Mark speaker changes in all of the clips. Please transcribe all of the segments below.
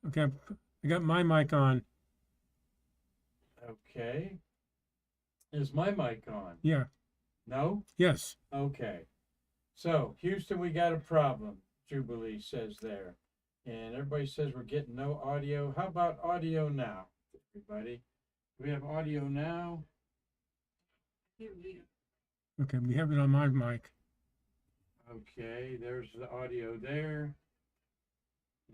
Speaker 1: Okay, I got my mic on.
Speaker 2: Okay. Is my mic on?
Speaker 1: Yeah.
Speaker 2: No?
Speaker 1: Yes.
Speaker 2: Okay. So, Houston, we got a problem, Jubilee says there. And everybody says we're getting no audio. How about audio now, everybody? Do we have audio now?
Speaker 1: Okay, we have it on my mic.
Speaker 2: Okay, there's the audio there.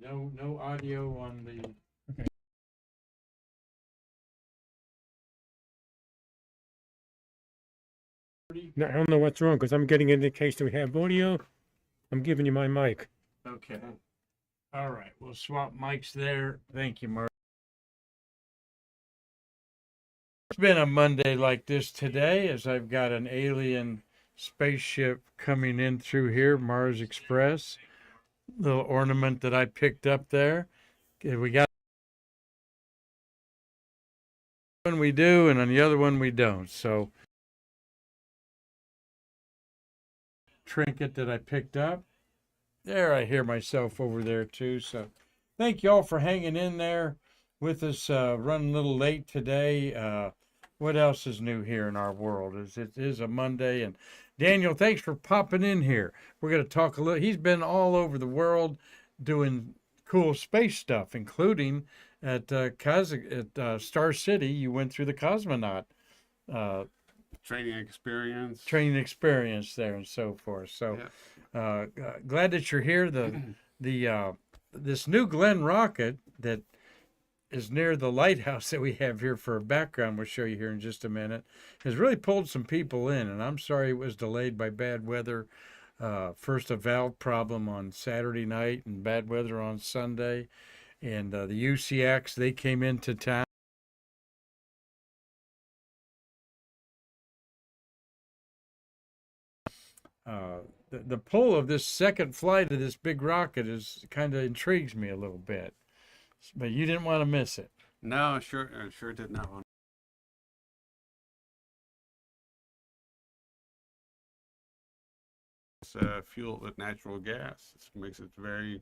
Speaker 2: No audio on the.
Speaker 1: Okay. No, I don't know what's wrong because I'm getting an indication we have audio. I'm giving you my mic.
Speaker 2: Okay. All right, we'll swap mics there. Thank you, Mark. It's been a Monday like this today as I've got an alien spaceship coming in through here, Mars Express. Little ornament that I picked up there. Okay, we got one we do, and on the other one we don't. So, trinket that I picked up. There, I hear myself over there too. So, thank you all for hanging in there with us. Running a little late today. What else is new here in our world? It is a Monday, and Daniel, thanks for popping in here. We're going to talk a little. He's been all over the world doing cool space stuff, including at Star City. You went through the cosmonaut uh,
Speaker 3: training experience
Speaker 2: there and so forth. So
Speaker 3: yeah.
Speaker 2: glad that you're here. The this new Glen rocket that is near the lighthouse that we have here for a background, we'll show you here in just a minute, has really pulled some people in, and I'm sorry it was delayed by bad weather. First a valve problem on Saturday night and bad weather on Sunday, and the UCX, they came into town. The pull of this second flight of this big rocket is kind of intrigues me a little bit, but you didn't want to miss it.
Speaker 3: No, sure did not want fuel with natural gas. Makes it a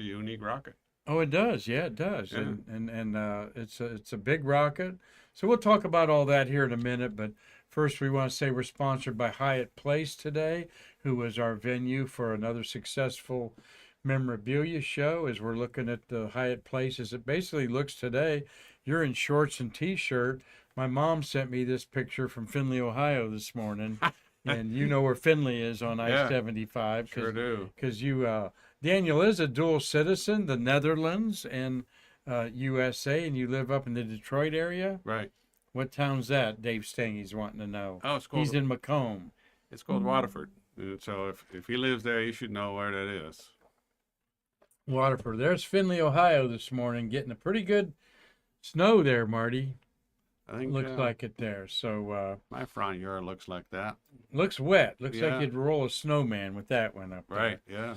Speaker 3: unique rocket.
Speaker 2: Oh, it does. Yeah, it does.
Speaker 3: Yeah.
Speaker 2: And it's a big rocket. So we'll talk about all that here in a minute. But first, we want to say we're sponsored by Hyatt Place today, who was our venue for another successful memorabilia show. As we're looking at the Hyatt Place, as it basically looks today, you're in shorts and t-shirt. My mom sent me this picture from Findlay, Ohio this morning. And you know where Findlay is on I-75.
Speaker 3: Sure do.
Speaker 2: Because you Daniel is a dual citizen, the Netherlands and USA, and you live up in the Detroit area.
Speaker 3: Right.
Speaker 2: What town's that? Dave Stangy's wanting to know.
Speaker 3: Oh,
Speaker 2: he's in Macomb.
Speaker 3: It's called Waterford. So if he lives there, you should know where that is.
Speaker 2: Waterford. There's Findlay, Ohio this morning, getting a pretty good snow there, Marty.
Speaker 3: I think
Speaker 2: looks like it there. So
Speaker 3: my front yard looks like that.
Speaker 2: Looks wet. Looks like you'd roll a snowman with that one up there.
Speaker 3: Right. Yeah.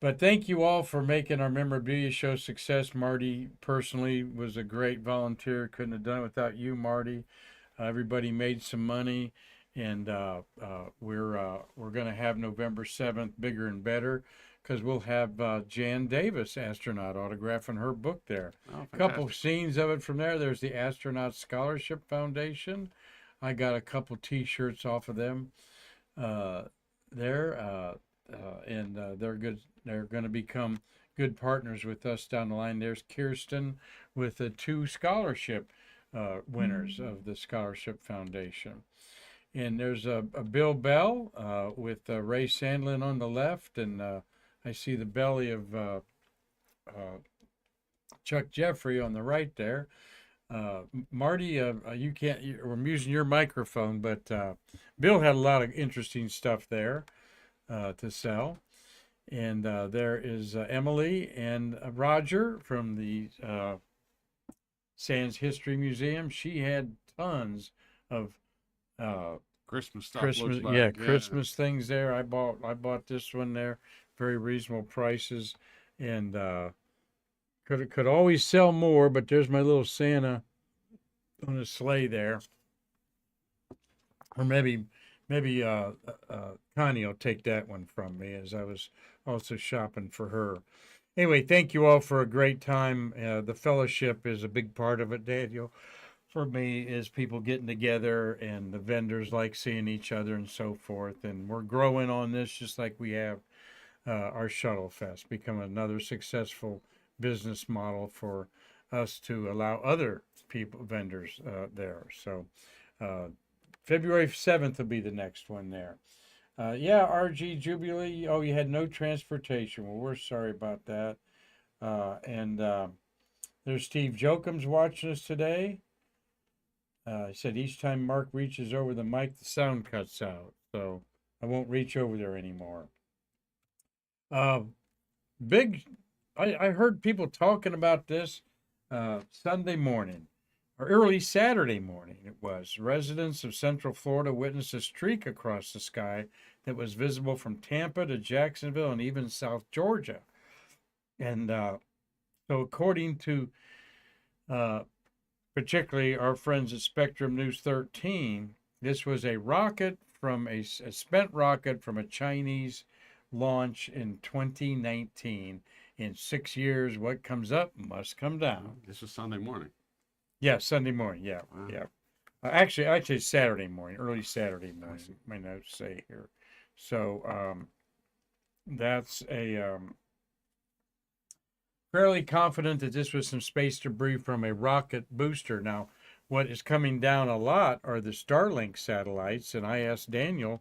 Speaker 2: But thank you all for making our memorabilia show success. Marty personally was a great volunteer. Couldn't have done it without you, Marty. Everybody made some money, and we're going to have November 7th bigger and better because we'll have Jan Davis, astronaut, autographing her book there.
Speaker 3: Oh,
Speaker 2: a couple scenes of it from there. There's the Astronaut Scholarship Foundation. I got a couple T-shirts off of them there. And they're good. They're going to become good partners with us down the line. There's Kirsten with the 2 scholarship winners of the Scholarship Foundation. And there's a Bill Bell with Ray Sandlin on the left, and I see the belly of Chuck Jeffrey on the right there. Marty, you can't. I'm using your microphone, but Bill had a lot of interesting stuff there to sell. And there is Emily and Roger from the Sands History Museum. She had tons of
Speaker 3: Christmas stuff.
Speaker 2: Christmas things there. I bought this one there, very reasonable prices, and could always sell more. But there's my little Santa on a sleigh there, or maybe Connie will take that one from me, as I was also shopping for her. Anyway, thank you all for a great time. The fellowship is a big part of it, Daniel. For me, is people getting together and the vendors like seeing each other and so forth. And we're growing on this just like we have our Shuttle Fest become another successful business model for us to allow other people, vendors there. So February 7th will be the next one there. Yeah, RG Jubilee. Oh, you had no transportation. Well, we're sorry about that. And there's Steve Jokums watching us today. He said each time Mark reaches over the mic, the sound cuts out. So I won't reach over there anymore. Big, I heard people talking about this Sunday morning or early Saturday morning. It was residents of Central Florida witnessed a streak across the sky that was visible from Tampa to Jacksonville and even South Georgia. And so, according to particularly our friends at Spectrum News 13, this was a rocket from a spent rocket from a Chinese launch in 2019. In 6 years, what comes up must come down.
Speaker 3: This was Sunday morning.
Speaker 2: Yeah, Sunday morning. Yeah,
Speaker 3: Wow.
Speaker 2: yeah. Actually, Saturday morning, early Saturday morning. My notes say here. So that's a fairly confident that this was some space debris from a rocket booster. Now, what is coming down a lot are the Starlink satellites, and I asked Daniel,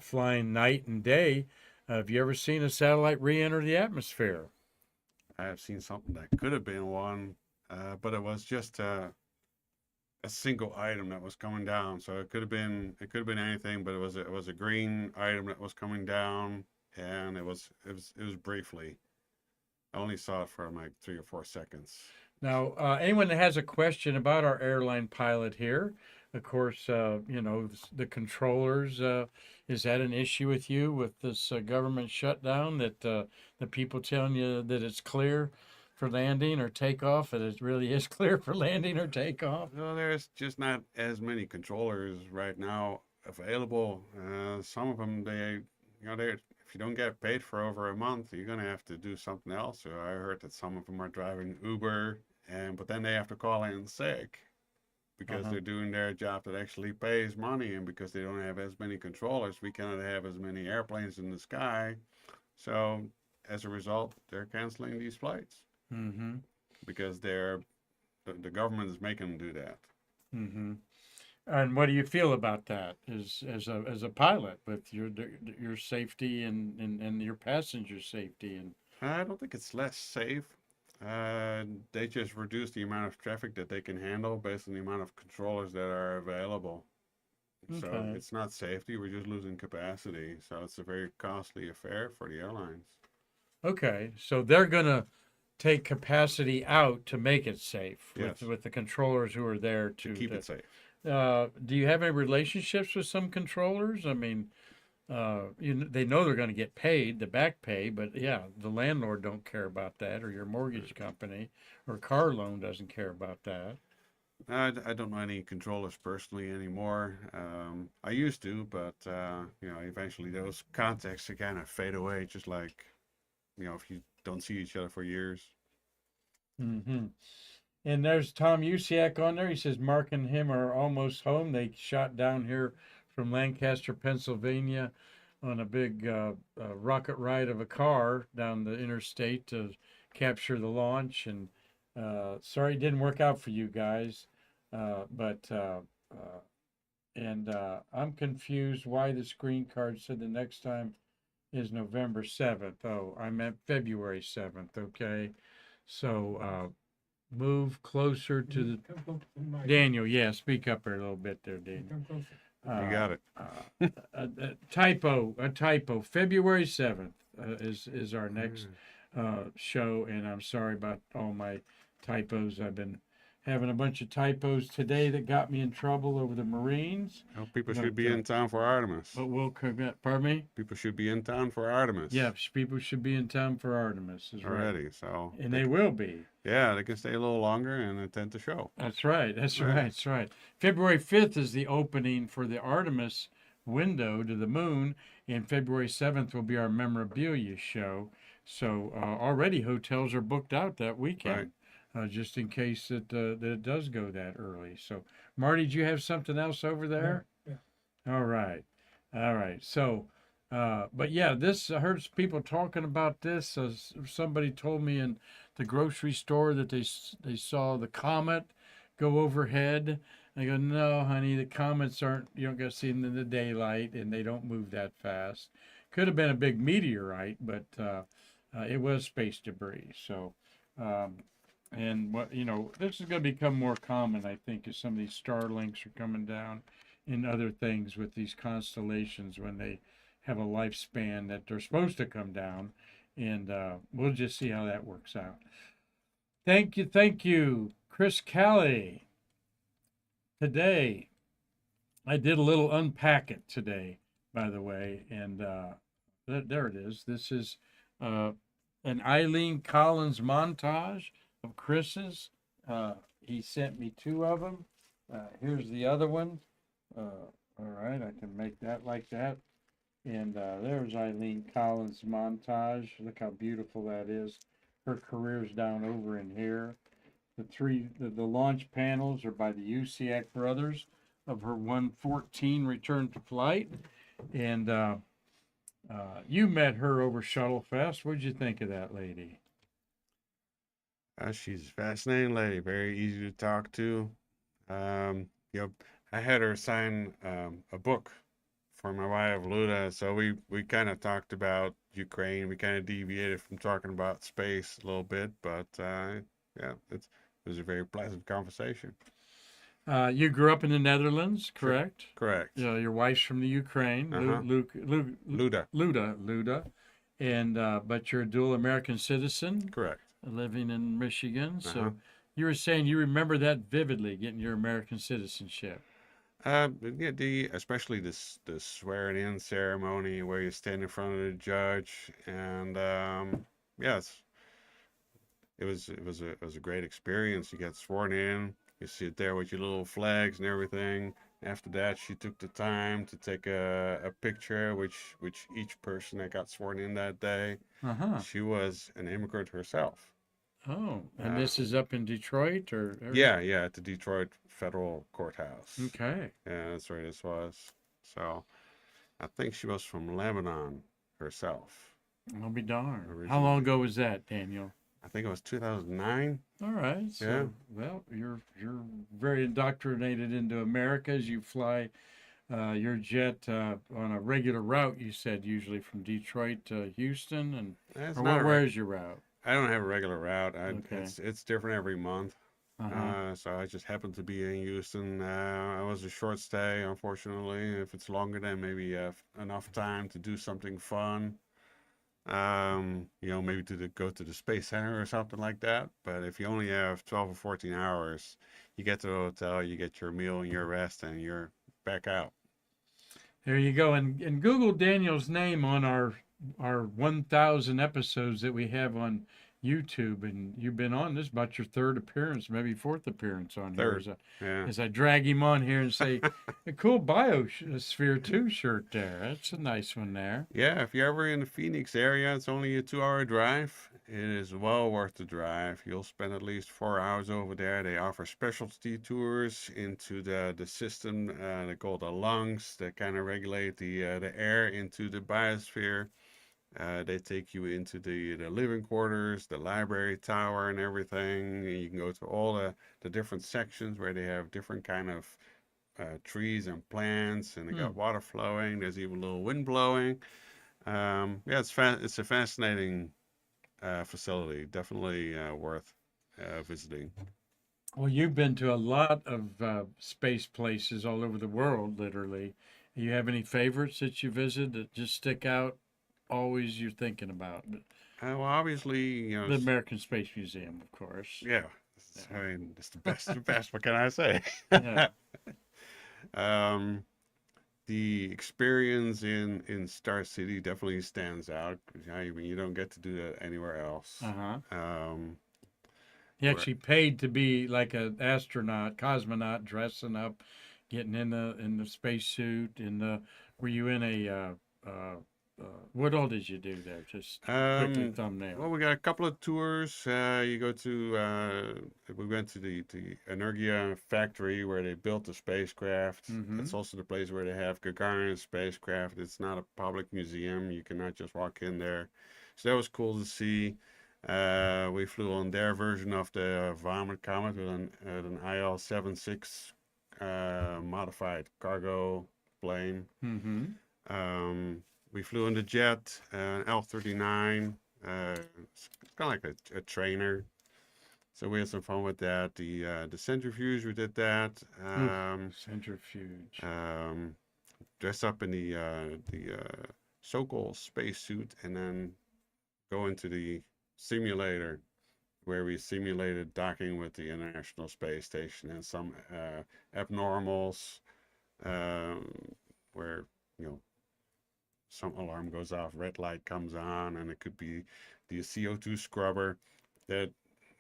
Speaker 2: flying night and day, have you ever seen a satellite re-enter the atmosphere?
Speaker 3: I have seen something that could have been one, but it was just a single item that was coming down. So it could have been anything, but it was a green item that was coming down, and it was briefly. I only saw it for like 3 or 4 seconds.
Speaker 2: Now, anyone that has a question about our airline pilot here, of course, the controllers, is that an issue with you with this government shutdown that the people telling you that it's clear for landing or takeoff, and it really is clear for landing or takeoff?
Speaker 3: Well, there's just not as many controllers right now available. Some of them, if you don't get paid for over a month, you're gonna have to do something else. So I heard that some of them are driving Uber, but then they have to call in sick because they're doing their job that actually pays money, and because they don't have as many controllers, we cannot have as many airplanes in the sky. So as a result, they're canceling these flights
Speaker 2: Mm-hmm.
Speaker 3: because the government is making them do that.
Speaker 2: Mm-hmm. And what do you feel about that as a pilot with your safety and your passenger safety? And
Speaker 3: I don't think it's less safe. They just reduce the amount of traffic that they can handle based on the amount of controllers that are available. So
Speaker 2: Okay.
Speaker 3: it's not safety, we're just losing capacity. So it's a very costly affair for the airlines.
Speaker 2: Okay, so they're gonna take capacity out to make it safe
Speaker 3: Yes.
Speaker 2: with the controllers who are there
Speaker 3: To keep it safe.
Speaker 2: Do you have any relationships with some controllers? I mean, they know they're going to get paid, the back pay, but yeah, the landlord don't care about that, or your mortgage company or car loan doesn't care about that.
Speaker 3: I don't know any controllers personally anymore. I used to, but eventually those contacts kind of fade away, just like, if you don't see each other for years.
Speaker 2: Mm-hmm. And there's Tom Usiak on there. He says Mark and him are almost home. They shot down here from Lancaster, Pennsylvania, on a big rocket ride of a car down the interstate to capture the launch. And sorry it didn't work out for you guys, but I'm confused why the screen card said the next time is November 7th. Oh, I meant February 7th. Okay, so. Move closer to the Daniel. Yeah, speak up here a little bit there, Daniel.
Speaker 3: You got it.
Speaker 2: A typo. February 7th is our next show, and I'm sorry about all my typos. I've been having a bunch of typos today that got me in trouble over the Marines.
Speaker 3: Well, people
Speaker 2: But,
Speaker 3: should be in town for Artemis.
Speaker 2: But we'll commit. Pardon me?
Speaker 3: People should be in town for Artemis.
Speaker 2: Yeah, people should be in town for Artemis. Is right.
Speaker 3: Already, so.
Speaker 2: And they will be.
Speaker 3: Yeah, they can stay a little longer and attend the show.
Speaker 2: That's right.
Speaker 3: Right.
Speaker 2: That's right. February 5th is the opening for the Artemis window to the moon, and February 7th will be our memorabilia show. So already hotels are booked out that weekend, just in case that it does go that early. So, Marty, do you have something else over there?
Speaker 1: Yeah.
Speaker 2: All right, all right. So, but yeah, this I heard people talking about this. Somebody told me in the grocery store that they saw the comet go overhead. I go, no, honey, the comets aren't. You don't get to see them in the daylight, and they don't move that fast. Could have been a big meteorite, but it was space debris. So, um, and what this is going to become more common, I think, as some of these Starlinks are coming down, and other things with these constellations when they have a lifespan that they're supposed to come down, and we'll just see how that works out. Thank you, Chris Callie. Today, I did a little unpack it today, by the way, and there it is. This is an Eileen Collins montage of Chris's. He sent me 2 of them. Here's the other one. All right, I can make that like that. And there's Eileen Collins' montage. Look how beautiful that is. Her career's down over in here. The launch panels are by the UCAC brothers of her 114 return to flight. And you met her over Shuttlefest. What'd you think of that lady?
Speaker 3: She's a fascinating lady, very easy to talk to. I had her sign a book for my wife, Luda. So we kind of talked about Ukraine. We kind of deviated from talking about space a little bit, but it was a very pleasant conversation.
Speaker 2: You grew up in the Netherlands, correct?
Speaker 3: Correct.
Speaker 2: Yeah, your wife's from the Ukraine,
Speaker 3: Luda.
Speaker 2: Luda, and but you're a dual American citizen,
Speaker 3: Correct.
Speaker 2: living in Michigan. So you were saying you remember that vividly, getting your American citizenship.
Speaker 3: Especially this swearing in ceremony where you stand in front of the judge, and yes, it was a great experience. You get sworn in, you sit there with your little flags and everything. After that, she took the time to take a picture, which each person that got sworn in that day. She was an immigrant herself.
Speaker 2: Oh, and this is up in Detroit, or?
Speaker 3: Yeah, at the Detroit Federal Courthouse.
Speaker 2: Okay.
Speaker 3: Yeah, that's where this was. So, I think she was from Lebanon herself.
Speaker 2: I'll be darned.
Speaker 3: Originally.
Speaker 2: How long ago was that, Daniel?
Speaker 3: I think it was 2009.
Speaker 2: All right. So,
Speaker 3: yeah.
Speaker 2: Well, you're very indoctrinated into America as you fly your jet on a regular route. You said usually from Detroit to Houston, and where's your route?
Speaker 3: I don't have a regular route.
Speaker 2: Okay.
Speaker 3: It's different every month. So I just happened to be in Houston. It was a short stay, unfortunately. If it's longer, then maybe you have enough time to do something fun. Maybe go to the Space Center or something like that. But if you only have 12 or 14 hours, you get to the hotel, you get your meal and your rest, and you're back out.
Speaker 2: There you go. And Google Daniel's name on our 1,000 episodes that we have on YouTube, and you've been on this about your 3rd appearance, maybe 4th appearance on here. As I drag him on here and say, a cool Biosphere 2 shirt there. That's a nice one there.
Speaker 3: Yeah, if you're ever in the Phoenix area, it's only a 2-hour drive. It is well worth the drive. You'll spend at least 4 hours over there. They offer specialty tours into the system they call the lungs that kind of regulate the air into the biosphere. They take you into the living quarters, the library tower and everything. You can go to all the different sections where they have different kind of trees and plants, and they got water flowing. There's even a little wind blowing. It's a fascinating facility. Definitely worth visiting.
Speaker 2: Well, you've been to a lot of space places all over the world, literally. Do you have any favorites that you visit that just stick out? Always you're thinking about?
Speaker 3: Well, obviously,
Speaker 2: the American Space Museum, of course.
Speaker 3: Yeah. I mean, it's the best. The best. What can I say?
Speaker 2: Yeah.
Speaker 3: The experience in Star City definitely stands out. I mean, you don't get to do that anywhere else.
Speaker 2: He actually paid to be like an astronaut, cosmonaut, dressing up, getting in the spacesuit. Were you in a what all did you do there? Just quickly thumbnail.
Speaker 3: Well, we got a couple of tours. You go to, we went to the Energia factory where they built the spacecraft.
Speaker 2: Mm-hmm.
Speaker 3: It's also the place where they have Gagarin's spacecraft. It's not a public museum. You cannot just walk in there. So that was cool to see. We flew on their version of the Vomit Comet with an IL-76 modified cargo plane.
Speaker 2: Mm-hmm.
Speaker 3: We flew in the jet, L-39. It's kind of like a trainer. So we had some fun with that. The centrifuge, we did that.
Speaker 2: Centrifuge.
Speaker 3: Dress up in the Sokol spacesuit and then go into the simulator where we simulated docking with the International Space Station and some abnormals where, you know, some alarm goes off, red light comes on, and it could be the CO2 scrubber that,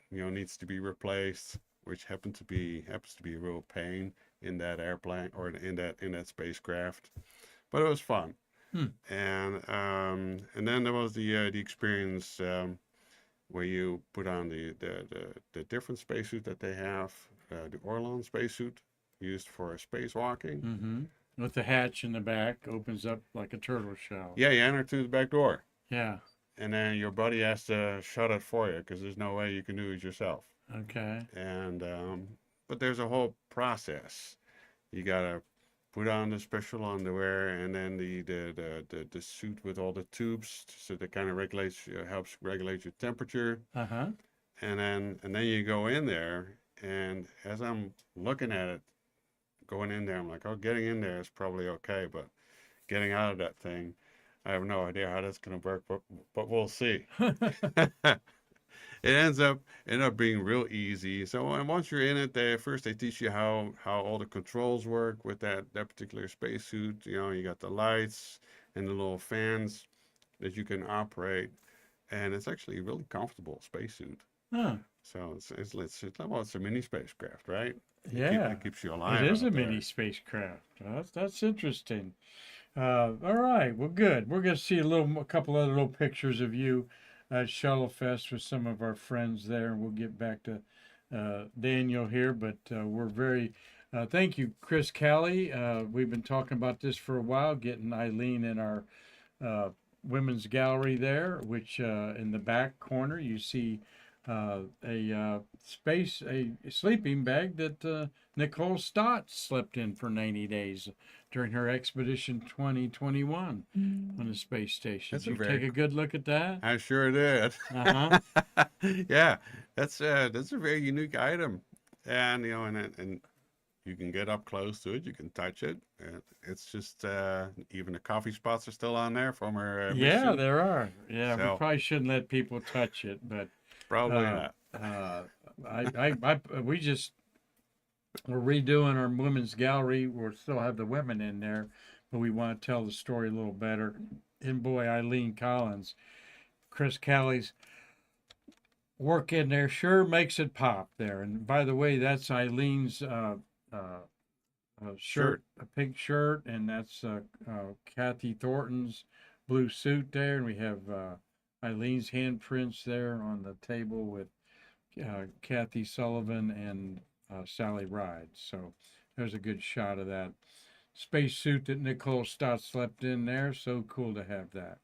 Speaker 3: you know, needs to be replaced, which happens to be a real pain in that airplane or in that spacecraft. But it was fun. And then there was the experience where you put on the different spacesuit that they have, the Orlan spacesuit used for spacewalking.
Speaker 2: Mm-hmm. With the hatch in the back, opens up like a turtle shell.
Speaker 3: Yeah, you enter through the back door.
Speaker 2: Yeah.
Speaker 3: And then your buddy has to shut it for you because there's no way you can do it yourself.
Speaker 2: Okay.
Speaker 3: And but there's a whole process. You gotta put on the special underwear and then the suit with all the tubes, so that kind of helps regulate your temperature.
Speaker 2: Uh-huh.
Speaker 3: And then you go in there, and as I'm looking at it, going in there, I'm like, oh, getting in there is probably okay, but getting out of that thing, I have no idea how that's going to work, but we'll see. It ends up being real easy. So and once you're in it, they teach you how all the controls work with that particular spacesuit. You know, you got the lights and the little fans that you can operate, and it's actually a really comfortable spacesuit.
Speaker 2: Huh.
Speaker 3: So it's a mini spacecraft, right?
Speaker 2: Yeah.
Speaker 3: It keeps you alive.
Speaker 2: It is a
Speaker 3: out there.
Speaker 2: mini spacecraft. That's interesting. All right. Well, good. We're going to see a couple other little pictures of you at Shuttle Fest with some of our friends there. We'll get back to Daniel here, but we're very. Thank you, Chris Callie. We've been talking about this for a while, getting Eileen in our women's gallery there, which in the back corner you see a sleeping bag that Nicole Stott slept in for 90 days during her expedition 2021 on the space station. Did you take a good look at that?
Speaker 3: I sure did.
Speaker 2: Uh-huh.
Speaker 3: Yeah, that's a very unique item, and you know, and you can get up close to it. You can touch it. It's just even the coffee spots are still on there from her.
Speaker 2: Yeah,
Speaker 3: mission.
Speaker 2: there are. Yeah,
Speaker 3: So-
Speaker 2: we probably shouldn't let people touch it, but
Speaker 3: Probably not.
Speaker 2: we're redoing our women's gallery. We'll still have the women in there, but we want to tell the story a little better. And boy, Eileen Collins, Chris Callie's work in there sure makes it pop there. And by the way, that's Eileen's shirt, a pink shirt, and that's Kathy Thornton's blue suit there. And we have Eileen's handprints there on the table with Kathy Sullivan and Sally Ride. So there's a good shot of that space suit that Nicole Stott slept in there. So cool to have that.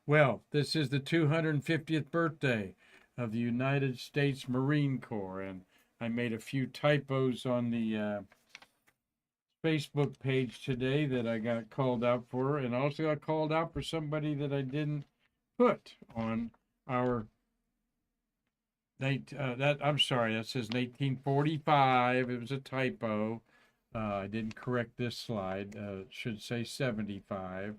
Speaker 2: Well, this is the 250th birthday of the United States Marine Corps, and I made a few typos on the Facebook page today that I got called out for, and also got called out for somebody that I didn't put on our I'm sorry, that says 1945. It was a typo. I didn't correct this slide. It should say 75.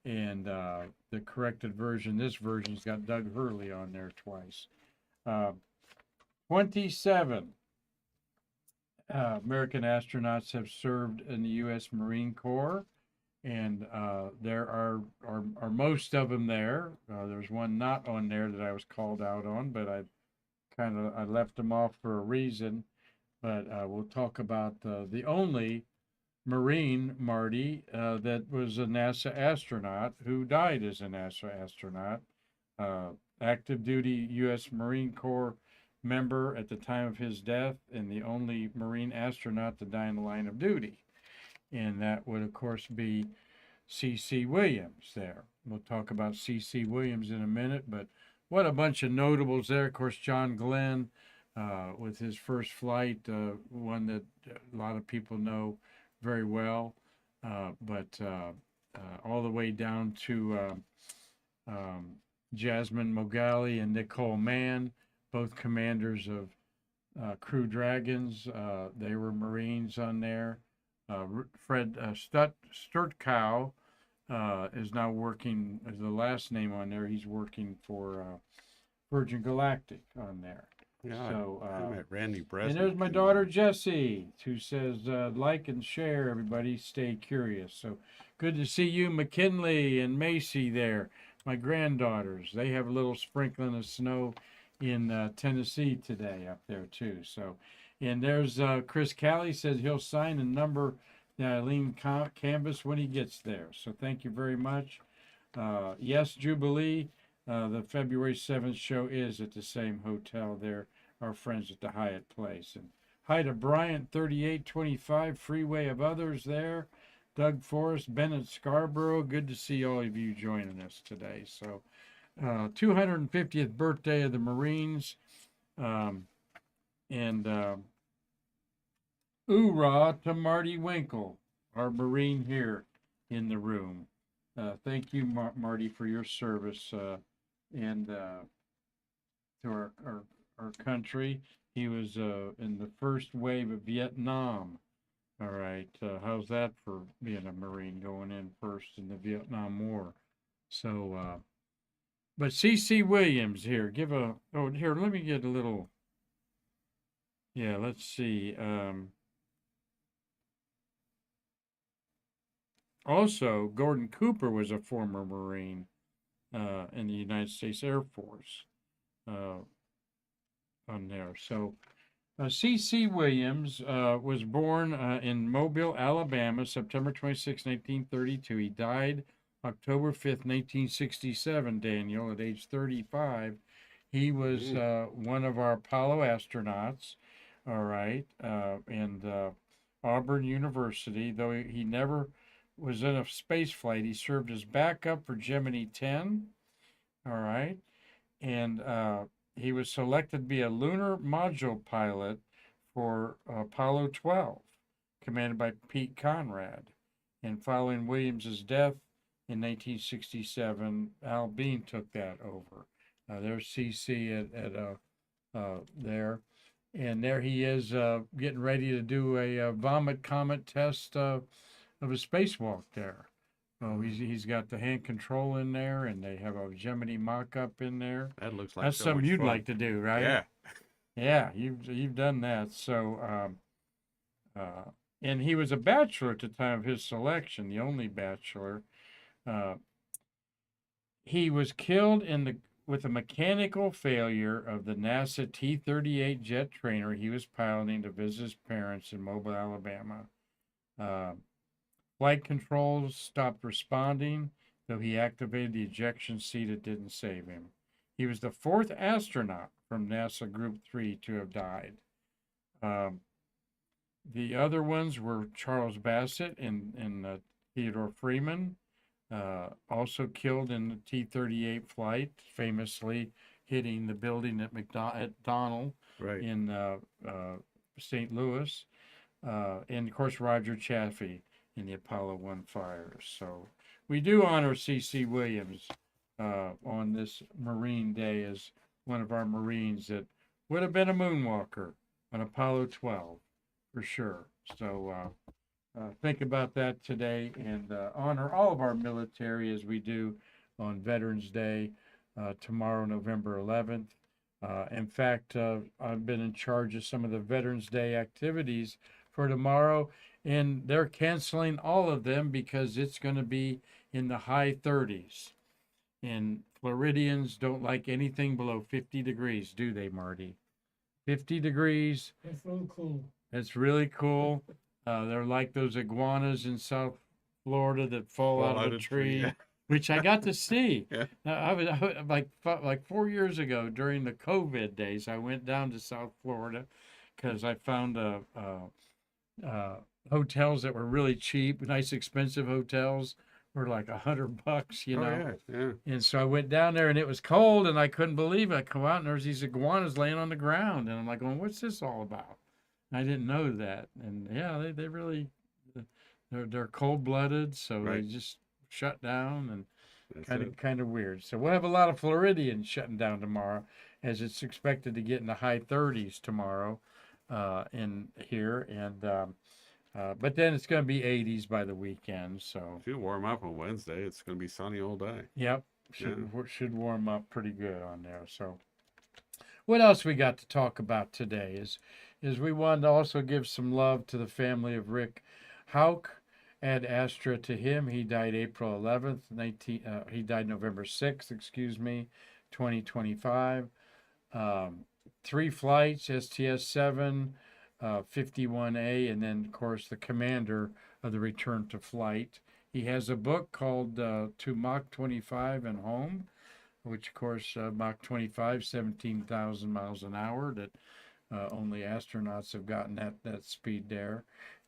Speaker 2: And the corrected version, this version's got Doug Hurley on there twice. 27 American astronauts have served in the U.S. Marine Corps, and there are most of them there. There's one not on there that I was called out on, but I left them off for a reason. But we'll talk about the only Marine Marty that was a NASA astronaut who died as a NASA astronaut, active duty U.S. Marine Corps member at the time of his death, and the only Marine astronaut to die in the line of duty. And that would, of course, be C.C. Williams there. We'll talk about C.C. Williams in a minute, but what a bunch of notables there. Of course, John Glenn with his first flight, one that a lot of people know very well, but all the way down to Jasmine Mogali and Nicole Mann, both commanders of Crew Dragons. They were Marines on there. Fred Sturtkow is now working as the last name on there. He's working for Virgin Galactic on there.
Speaker 3: Yeah,
Speaker 2: So,
Speaker 3: I met Randy Breslin.
Speaker 2: and there's my daughter Jessie, who says, like and share, everybody, stay curious. So good to see you, McKinley and Macy there, my granddaughters. They have a little sprinkling of snow in Tennessee today up there too. So, and there's Chris Callie says he'll sign a number the Eileen canvas when he gets there. So thank you very much. Yes, Jubilee. The February 7th show is at the same hotel there, our friends at the Hyatt Place. And hi to Bryant 3825, Freeway of Others there, Doug Forrest, Bennett Scarborough. Good to see all of you joining us today. So 250th birthday of the Marines. And hoorah to Marty Winkle, our Marine here in the room. Thank you, Marty, for your service and to our country. He was in the first wave of Vietnam. All right, how's that for being a Marine going in first in the Vietnam War? So, but C.C. Williams here, here, let me get a little, yeah, let's see. Also, Gordon Cooper was a former Marine in the United States Air Force on there. So, C.C. Williams was born in Mobile, Alabama, September 26, 1932. He died October 5th, 1967, Daniel, at age 35. He was one of our Apollo astronauts, all right, and Auburn University, though he never was in a space flight. He served as backup for Gemini 10, all right, and he was selected to be a lunar module pilot for Apollo 12, commanded by Pete Conrad. And following Williams's death in 1967, Al Bean took that over. There's CC at there. And there he is getting ready to do a vomit comet test of a spacewalk there. Oh, he's got the hand control in there, and they have a Gemini mock-up in there.
Speaker 3: That looks like
Speaker 2: That's
Speaker 3: so
Speaker 2: something
Speaker 3: much
Speaker 2: you'd
Speaker 3: fun.
Speaker 2: like to do, right?
Speaker 3: Yeah.
Speaker 2: Yeah, you've done that. So, and he was a bachelor at the time of his selection, the only bachelor. He was killed with a mechanical failure of the NASA T-38 jet trainer he was piloting to visit his parents in Mobile, Alabama. Flight controls stopped responding, though he activated the ejection seat. It didn't save him. He was the fourth astronaut from NASA Group 3 to have died. The other ones were Charles Bassett and Theodore Freeman, also killed in the T-38 flight, famously hitting the building at McDonald
Speaker 3: Right.
Speaker 2: in St. Louis. And, of course, Roger Chaffee in the Apollo 1 fires. So we do honor C.C. Williams on this Marine Day as one of our Marines that would have been a moonwalker on Apollo 12 for sure. So think about that today and honor all of our military as we do on Veterans Day tomorrow, November 11th. In fact, I've been in charge of some of the Veterans Day activities for tomorrow, and they're canceling all of them because it's going to be in the high 30s. And Floridians don't like anything below 50 degrees, do they, Marty? 50 degrees.
Speaker 4: That's real cool.
Speaker 2: It's really cool. They're like those iguanas in South Florida that fall out of a tree,
Speaker 3: yeah.
Speaker 2: which I got to see.
Speaker 3: Yeah.
Speaker 2: Now, like 4 years ago during the COVID days, I went down to South Florida because I found hotels that were really cheap, nice expensive hotels were like $100, you
Speaker 3: Oh
Speaker 2: know.
Speaker 3: yeah, yeah.
Speaker 2: And so I went down there and it was cold and I couldn't believe it. I come out and there's these iguanas laying on the ground and I'm like going, what's this all about? And I didn't know that. And yeah, they really they're cold blooded, so they
Speaker 3: Right.
Speaker 2: just shut down and
Speaker 3: That's
Speaker 2: kind
Speaker 3: it.
Speaker 2: of kind of weird. So we'll have a lot of Floridians shutting down tomorrow, as it's expected to get in the high 30s tomorrow, in here, and but then it's going to be 80s by the weekend. So
Speaker 3: If you warm up on Wednesday, it's gonna be sunny all day.
Speaker 2: yep,
Speaker 3: Yeah.
Speaker 2: should warm up pretty good on there. So what else we got to talk about today is we wanted to also give some love to the family of Rick Hauk. Add Astra to him. He died April 11th, he died November 6th, excuse me, 2025. 3 flights, STS 7, 51A, and then, of course, the commander of the return to flight. He has a book called To Mach 25 and Home, which, of course, Mach 25, 17,000 miles an hour, that only astronauts have gotten that speed there.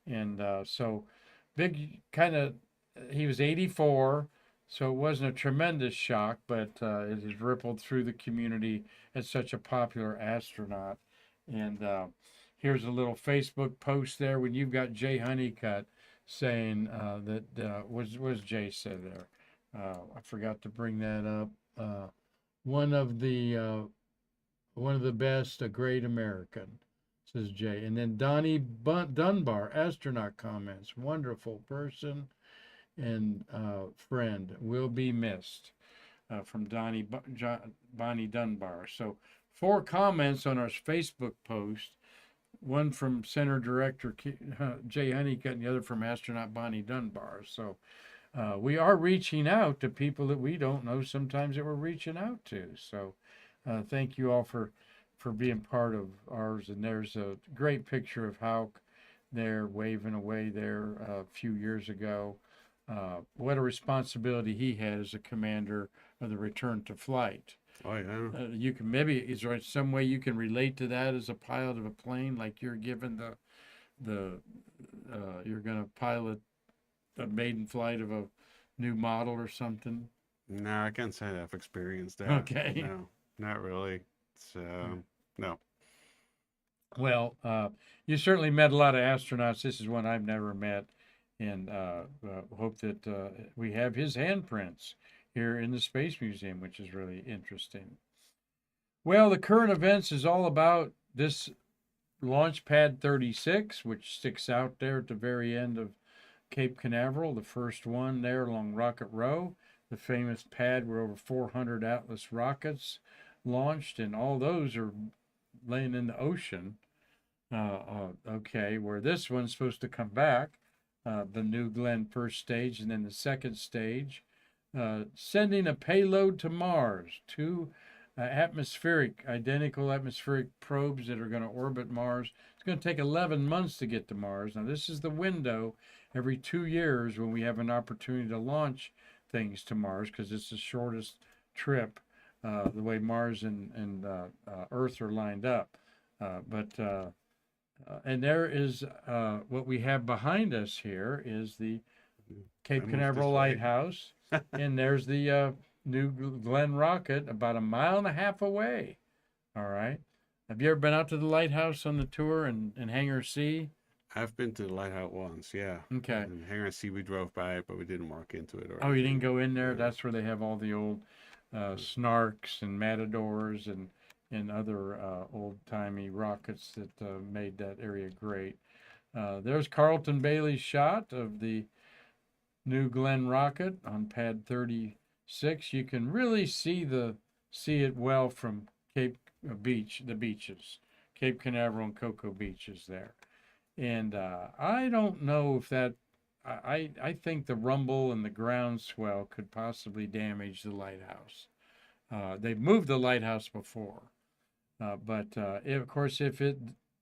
Speaker 2: And so big kind of, he was 84, so it wasn't a tremendous shock, but it has rippled through the community as such a popular astronaut. And here's a little Facebook post there when you've got Jay Honeycutt saying was Jay said there. I forgot to bring that up. One of the best, a great American, says Jay. And then Donnie Dunbar, astronaut, comments, wonderful person and friend, will be missed, from Bonnie Dunbar. So 4 comments on our Facebook post, one from Center Director Jay Honeycutt and the other from astronaut Bonnie Dunbar. So we are reaching out to people that we don't know sometimes that we're reaching out to. So thank you all for being part of ours. And there's a great picture of Hauk there waving away there a few years ago. What a responsibility he had as a commander of the return to flight.
Speaker 3: Oh yeah.
Speaker 2: You can maybe, is there some way you can relate to that as a pilot of a plane, like you're given you're going to pilot a maiden flight of a new model or something?
Speaker 3: No, I can't say I've experienced that.
Speaker 2: Okay.
Speaker 3: No, not really. It's no.
Speaker 2: Well, you certainly met a lot of astronauts. This is one I've never met, and hope that we have his handprints here in the Space Museum, which is really interesting. Well, the current events is all about this Launch Pad 36, which sticks out there at the very end of Cape Canaveral, the first one there along Rocket Row, the famous pad where over 400 Atlas rockets launched, and all those are laying in the ocean. Okay, where this one's supposed to come back, the New Glenn first stage, and then the second stage, sending a payload to Mars, 2 identical atmospheric probes that are going to orbit Mars. It's going to take 11 months to get to Mars. Now, this is the window every 2 years when we have an opportunity to launch things to Mars, because it's the shortest trip, the way Mars and Earth are lined up. And there is what we have behind us here is the Cape Canaveral Lighthouse, and there's the New Glenn rocket about 1.5 miles away. All right. Have you ever been out to the lighthouse on the tour and Hangar C?
Speaker 3: I've been to the lighthouse once, yeah.
Speaker 2: Okay.
Speaker 3: And Hangar C, we drove by it, but we didn't walk into it. Or
Speaker 2: Oh, you didn't
Speaker 3: anything.
Speaker 2: go in there?
Speaker 3: Yeah.
Speaker 2: That's where they have all the old Snarks and Matadors and other old-timey rockets that made that area great. There's Carlton Bailey's shot of the New Glenn rocket on pad 36. You can really see it well from the beaches, Cape Canaveral and Cocoa Beaches there. And I don't know if that, I think the rumble and the groundswell could possibly damage the lighthouse. They've moved the lighthouse before, but of course, if it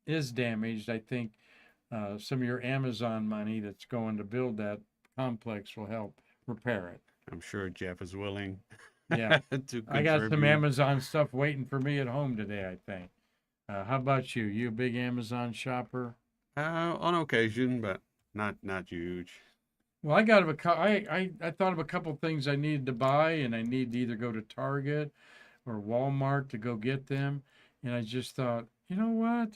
Speaker 2: is damaged, I think some of your Amazon money that's going to build that complex will help repair it.
Speaker 3: I'm sure Jeff is willing
Speaker 2: Yeah.
Speaker 3: to
Speaker 2: I got some
Speaker 3: contribute.
Speaker 2: Amazon stuff waiting for me at home today, I think. How about you? You a big Amazon shopper?
Speaker 3: On occasion, but not huge.
Speaker 2: Well, I thought of a couple things I needed to buy, and I need to either go to Target or Walmart to go get them. And I just thought, you know what?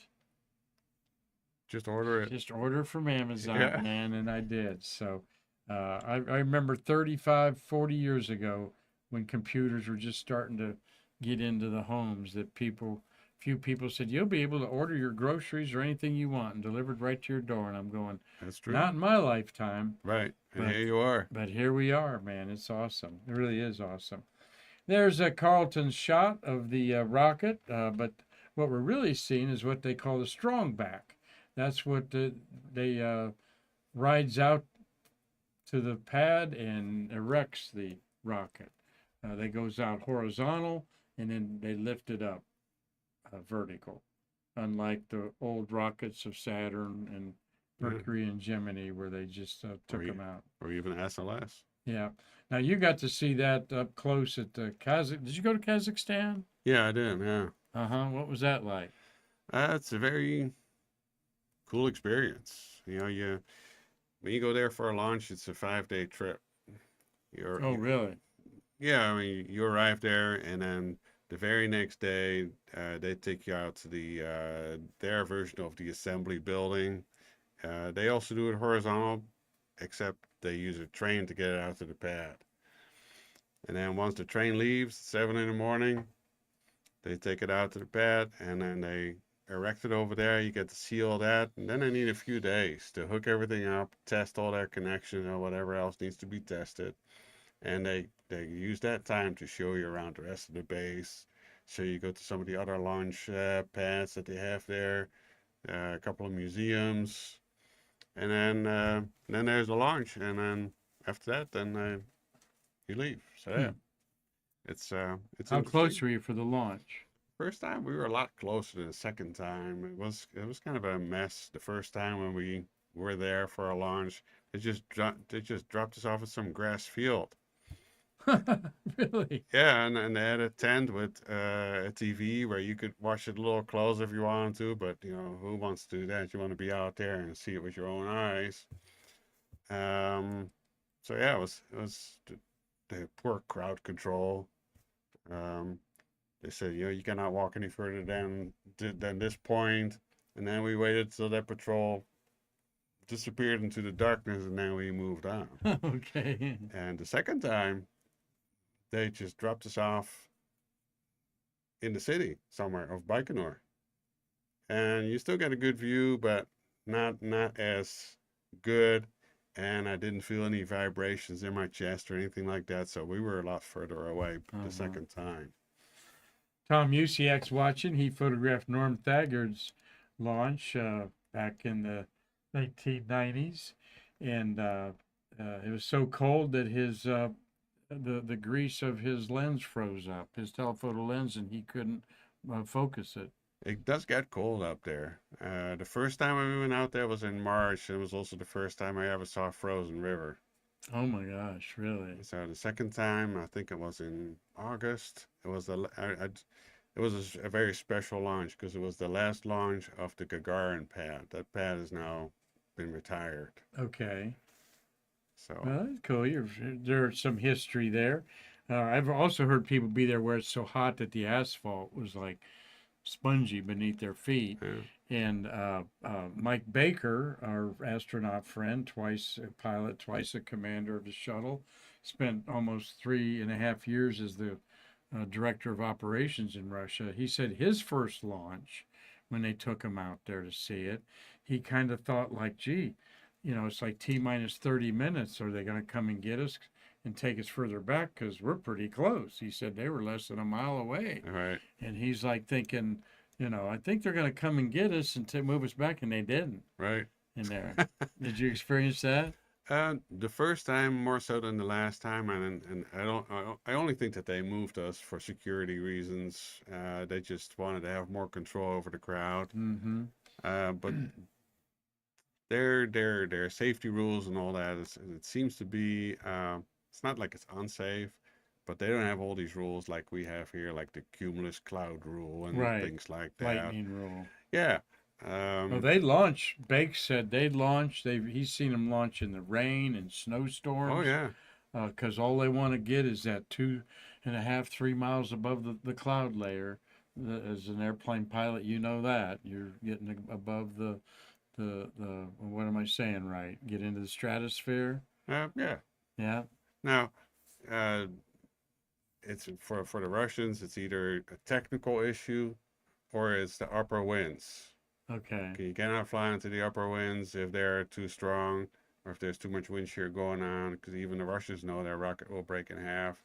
Speaker 3: Just order it.
Speaker 2: Just order from Amazon,
Speaker 3: Yeah.
Speaker 2: man, and I did. So I remember 35, 40 years ago when computers were just starting to get into the homes that few people said, you'll be able to order your groceries or anything you want and delivered right to your door. And I'm going,
Speaker 3: That's true.
Speaker 2: not in my lifetime.
Speaker 3: Right. And
Speaker 2: But
Speaker 3: here you are.
Speaker 2: But here we are, man. It's awesome. It really is awesome. There's a Carlton's shot of the rocket, but what we're really seeing is what they call the strong back. That's what they rides out to the pad and erects the rocket. They goes out horizontal and then they lift it up vertical, unlike the old rockets of Saturn and Mercury and Gemini where they just took them out.
Speaker 3: Or even SLS.
Speaker 2: Yeah. Now you got to see that up close at the Kazakh. Did you go to Kazakhstan?
Speaker 3: Yeah, I did. Yeah.
Speaker 2: What was that like?
Speaker 3: It's a very cool experience. When you go there for a launch, it's a 5-day trip.
Speaker 2: Oh, really?
Speaker 3: Yeah, I mean, you arrive there, and then the very next day, they take you out to their version of the assembly building. They also do it horizontal, except they use a train to get it out to the pad. And then once the train leaves, 7 in the morning, they take it out to the pad, and then they erect it over there. You get to see all that, and then they need a few days to hook everything up, test all their connections or whatever else needs to be tested. And they use that time to show you around the rest of the base. So you go to some of the other launch pads that they have there, a couple of museums, and then there's the launch, and then after that, then you leave. So yeah, it's
Speaker 2: How close were you for the launch?
Speaker 3: First time we were a lot closer than the second time. It was kind of a mess the first time when we were there for a launch. They just dropped us off at some grass field.
Speaker 2: Really?
Speaker 3: Yeah, and they had a tent with a TV where you could watch it a little closer if you wanted to, but who wants to do that? You want to be out there and see it with your own eyes. So yeah, it was the poor crowd control. They said, you cannot walk any further than this point. And then we waited till that patrol disappeared into the darkness, and then we moved on.
Speaker 2: Okay.
Speaker 3: And the second time, they just dropped us off in the city somewhere of Baikonur. And you still get a good view, but not as good. And I didn't feel any vibrations in my chest or anything like that. So we were a lot further away the second time.
Speaker 2: Tom Usiak's watching. He photographed Norm Thagard's launch back in the 1990s, and it was so cold that his the grease of his lens froze up, his telephoto lens, and he couldn't focus it.
Speaker 3: It does get cold up there. The first time we went out there was in March. It was also the first time I ever saw a frozen river.
Speaker 2: Oh my gosh, really?
Speaker 3: So the second time, I think it was in August. It was it was a very special launch because it was the last launch of the Gagarin pad. That pad has now been retired.
Speaker 2: Okay.
Speaker 3: So
Speaker 2: well, that's cool. There's some history there. I've also heard people be there where it's so hot that the asphalt was like spongy beneath their feet.
Speaker 3: yeah.
Speaker 2: And Mike Baker, our astronaut friend, twice a pilot, twice a commander of the shuttle, spent almost 3.5 years as the director of operations in Russia. He said his first launch, when they took him out there to see it, he kind of thought like, gee, it's like T minus 30 minutes. Are they going to come and get us and take us further back? Because we're pretty close. He said they were less than a mile away.
Speaker 3: Right.
Speaker 2: And he's like thinking, I think they're going to come and get us and move us back, and they didn't.
Speaker 3: Right.
Speaker 2: In there. Did you experience that?
Speaker 3: The first time more so than the last time, and I only think that they moved us for security reasons. They just wanted to have more control over the crowd.
Speaker 2: Mm-hmm.
Speaker 3: But their safety rules and all that. It seems to be it's not like it's unsafe, but they don't have all these rules like we have here, like the cumulus cloud rule and
Speaker 2: Right.
Speaker 3: things like that.
Speaker 2: Lightning rule.
Speaker 3: Yeah.
Speaker 2: Well,
Speaker 3: Um,
Speaker 2: they launch. Bake said they'd launch. He's seen them launch in the rain and
Speaker 3: oh
Speaker 2: snowstorms,
Speaker 3: yeah.
Speaker 2: because all they want to get is that 2.5, 3 miles above the cloud layer. As an airplane pilot, you know that you're getting above the what am I saying right? Get into the stratosphere.
Speaker 3: Yeah.
Speaker 2: Yeah.
Speaker 3: Now, uh, it's for the Russians, it's either a technical issue or it's the upper winds.
Speaker 2: Okay.
Speaker 3: Okay, you cannot fly into the upper winds if they're too strong or if there's too much wind shear going on, because even the Russians know their rocket will break in half,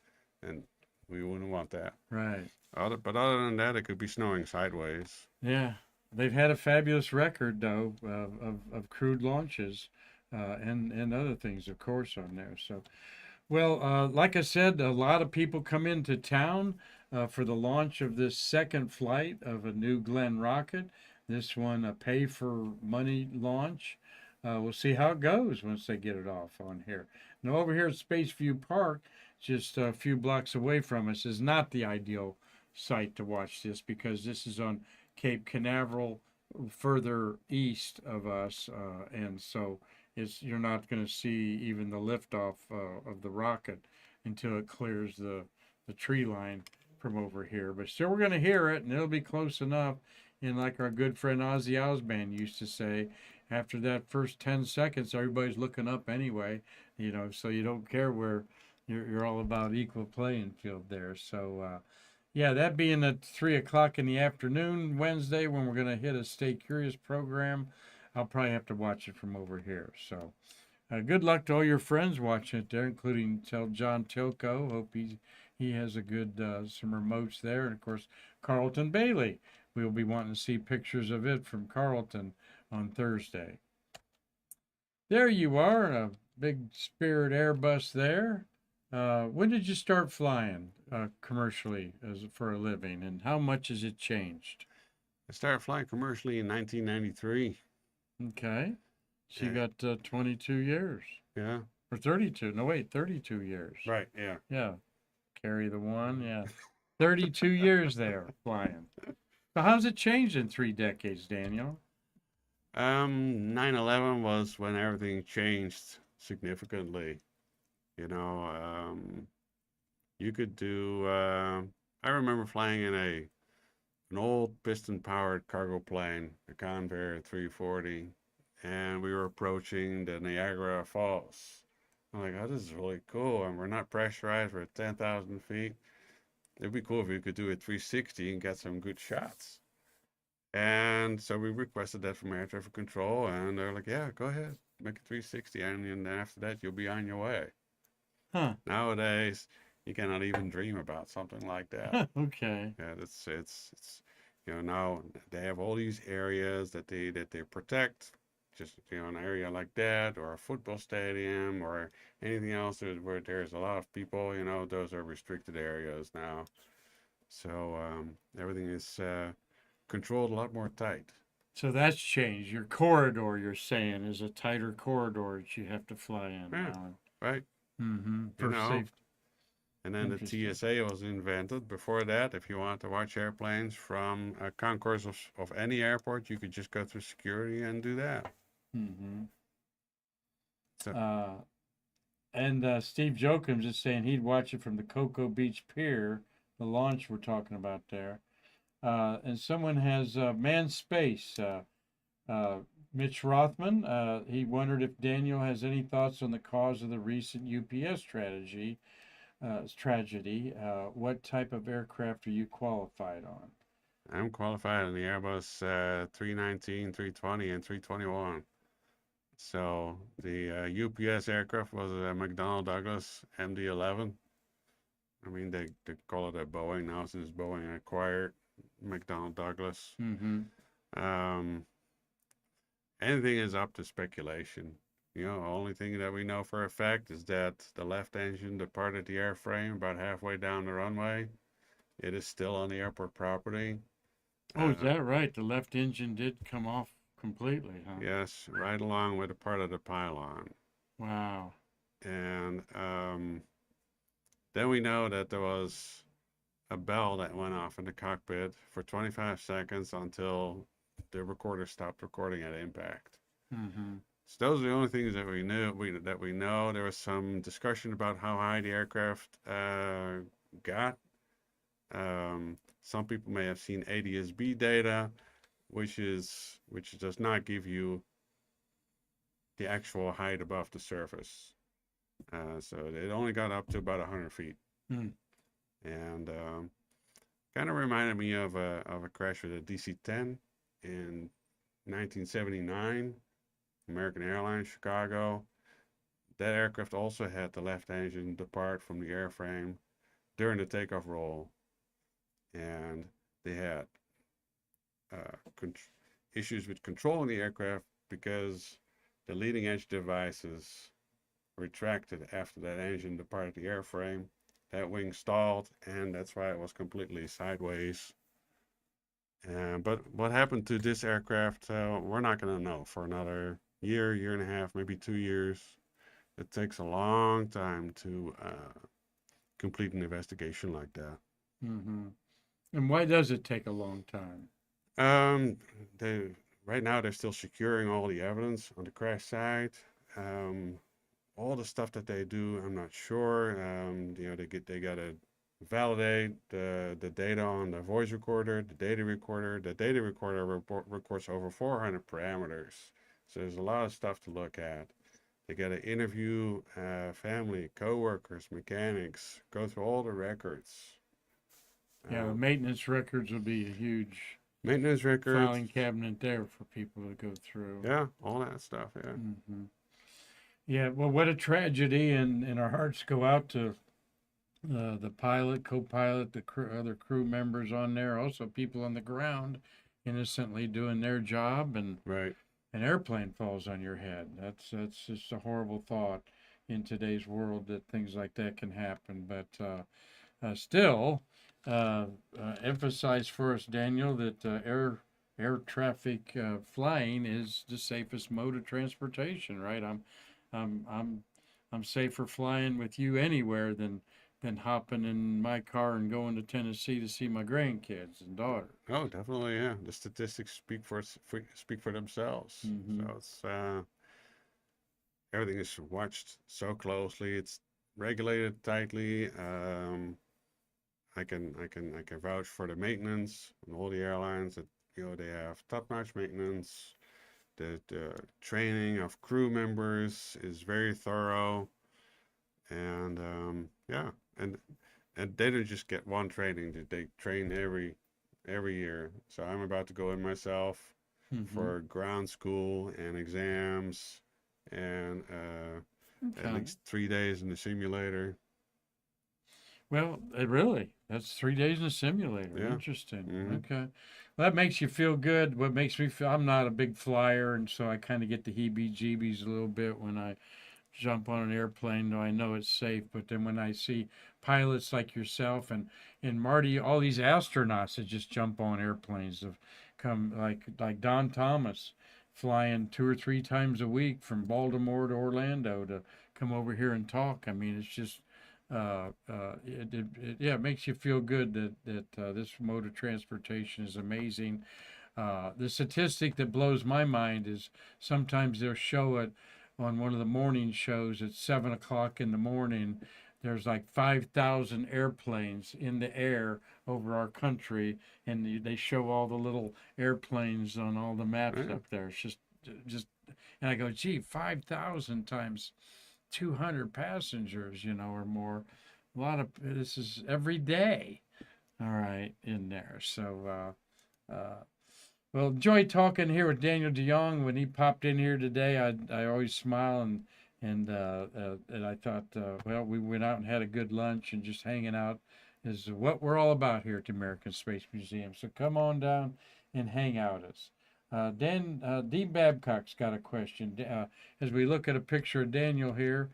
Speaker 3: and we wouldn't want that.
Speaker 2: Right.
Speaker 3: But other than that, it could be snowing sideways.
Speaker 2: Yeah. They've had a fabulous record though of crewed launches, and other things, of course, on there. So. Well, like I said, a lot of people come into town for the launch of this second flight of a new Glenn rocket. This one, a pay for money launch. We'll see how it goes once they get it off on here. Now, over here at Spaceview Park, just a few blocks away from us, is not the ideal site to watch this because this is on Cape Canaveral, further east of us, and so you're not going to see even the liftoff of the rocket until it clears the tree line from over here. But still, we're going to hear it, and it'll be close enough. And like our good friend Ozzy Osbourne used to say, after that first 10 seconds, everybody's looking up anyway, so you don't care where you're all about equal playing field there. So, yeah, that being at 3 o'clock in the afternoon, Wednesday, when we're going to hit a Stay Curious program, I'll probably have to watch it from over here. So, good luck to all your friends watching it there, including John Tilco. Hope he has a good some remotes there, and of course Carlton Bailey. We'll be wanting to see pictures of it from Carlton on Thursday. There you are, a big Spirit Airbus there. When did you start flying commercially for a living, and how much has it changed?
Speaker 3: I started flying commercially in 1993.
Speaker 2: Okay. So you
Speaker 3: Yeah.
Speaker 2: got 22 years.
Speaker 3: Yeah.
Speaker 2: Or 32. No, wait, 32 years.
Speaker 3: Right. Yeah.
Speaker 2: Yeah. Carry the one. Yeah. 32 years there flying. So how's it changed in 3 decades, Daniel?
Speaker 3: 9/11 was when everything changed significantly. You could do. I remember flying in an old piston-powered cargo plane, a Convair 340, and we were approaching the Niagara Falls. I'm like, oh, this is really cool, and we're not pressurized. We're at 10,000 feet. It'd be cool if we could do a 360 and get some good shots. And so we requested that from air traffic control, and they're like, yeah, go ahead, make a 360, and then after that, you'll be on your way.
Speaker 2: Huh.
Speaker 3: Nowadays, you cannot even dream about something like that.
Speaker 2: Okay.
Speaker 3: Yeah, it's now they have all these areas that they protect. Just an area like that, or a football stadium, or anything else where there's a lot of people. Those are restricted areas now. So everything is controlled a lot more tight.
Speaker 2: So that's changed. Your corridor, you're saying, is a tighter corridor that you have to fly in
Speaker 3: Yeah,
Speaker 2: now.
Speaker 3: right.
Speaker 2: Mm-hmm.
Speaker 3: You
Speaker 2: For
Speaker 3: know,
Speaker 2: safety.
Speaker 3: And then the
Speaker 2: Interesting.
Speaker 3: TSA was invented. Before that, if you want to watch airplanes from a concourse of any airport, you could just go through security and do that.
Speaker 2: Mm-hmm.
Speaker 3: So,
Speaker 2: And Steve Jokins is saying he'd watch it from the Cocoa Beach Pier, the launch we're talking about there. And someone has manned space. Mitch Rothman, he wondered if Daniel has any thoughts on the cause of the recent UPS tragedy. What type of aircraft are you qualified on?
Speaker 3: I'm qualified in the Airbus 319, 320, and 321. So the UPS aircraft was a McDonnell Douglas MD-11. I mean, they call it a Boeing now since Boeing acquired McDonnell Douglas.
Speaker 2: Mm-hmm.
Speaker 3: Anything is up to speculation. The only thing that we know for a fact is that the left engine departed the airframe about halfway down the runway. It is still on the airport property.
Speaker 2: Oh, is that right? The left engine did come off completely, huh?
Speaker 3: Yes, right along with a part of the pylon.
Speaker 2: Wow.
Speaker 3: And then we know that there was a bell that went off in the cockpit for 25 seconds until the recorder stopped recording at impact.
Speaker 2: Mm-hmm.
Speaker 3: So those are the only things that we knew. That we know. There was some discussion about how high the aircraft got. Some people may have seen ADS-B data, which does not give you the actual height above the surface. So it only got up to about 100 feet.
Speaker 2: Mm.
Speaker 3: And kind of reminded me of a crash with a DC-10 in 1979, American Airlines, Chicago. That aircraft also had the left engine depart from the airframe during the takeoff roll, and they had issues with controlling the aircraft because the leading edge devices retracted after that engine departed the airframe. That wing stalled, and that's why it was completely sideways. But what happened to this aircraft, we're not going to know for another year, year and a half, maybe 2 years. It takes a long time to complete an investigation like that.
Speaker 2: Mm-hmm. And why does it take a long time?
Speaker 3: Um, they right now they're still securing all the evidence on the crash site. All the stuff that they do, I'm not sure. They gotta validate the data on the voice recorder, the data recorder. The data recorder records over 400 parameters, so there's a lot of stuff to look at. They gotta interview family, coworkers, mechanics, go through all the records.
Speaker 2: Yeah, the maintenance records would be a huge
Speaker 3: Maintenance records,
Speaker 2: filing cabinet there for people to go through.
Speaker 3: yeah, all that stuff, yeah.
Speaker 2: Mm-hmm. Yeah, well, what a tragedy, and our hearts go out to the pilot, co-pilot, the other crew members on there, also people on the ground, innocently doing their job, and
Speaker 3: Right.
Speaker 2: an airplane falls on your head. That's just a horrible thought in today's world that things like that can happen. But still, emphasize for us, Daniel, that air traffic flying is the safest mode of transportation. Right? I'm safer flying with you anywhere than hopping in my car and going to Tennessee to see my grandkids and daughter.
Speaker 3: Oh, definitely, yeah. The statistics speak for themselves.
Speaker 2: Mm-hmm.
Speaker 3: So it's everything is watched so closely. It's regulated tightly. I can vouch for the maintenance on all the airlines that they have top-notch maintenance. The training of crew members is very thorough, and yeah, and they don't just get one training. They train every year. So I'm about to go in myself
Speaker 2: Mm-hmm.
Speaker 3: for ground school and exams, and at
Speaker 2: Okay.
Speaker 3: least 3 days in the simulator.
Speaker 2: Well, really, that's 3 days in a simulator.
Speaker 3: Yeah.
Speaker 2: Interesting.
Speaker 3: Hmm.
Speaker 2: Okay. Well, that makes you feel good. What makes me feel, I'm not a big flyer, and so I kind of get the heebie-jeebies a little bit when I jump on an airplane, though I know it's safe. But then when I see pilots like yourself and Marty, all these astronauts that just jump on airplanes have come like Don Thomas flying 2 or 3 times a week from Baltimore to Orlando to come over here and talk. I mean, it's just it makes you feel good that this mode of transportation is amazing. The statistic that blows my mind is sometimes they'll show it on one of the morning shows at 7 o'clock in the morning. There's like 5,000 airplanes in the air over our country, and they show all the little airplanes on all the maps
Speaker 3: Yeah.
Speaker 2: up there. It's just, and I go, gee, 5,000 times 200 passengers, or more. A lot of this is every day. All right, in there. So, well, enjoy talking here with Daniel DeYong. When he popped in here today, I always smile and I thought, well, we went out and had a good lunch and just hanging out is what we're all about here at the American Space Museum. So come on down and hang out with us. Dean Babcock's got a question. As we look at a picture of Daniel here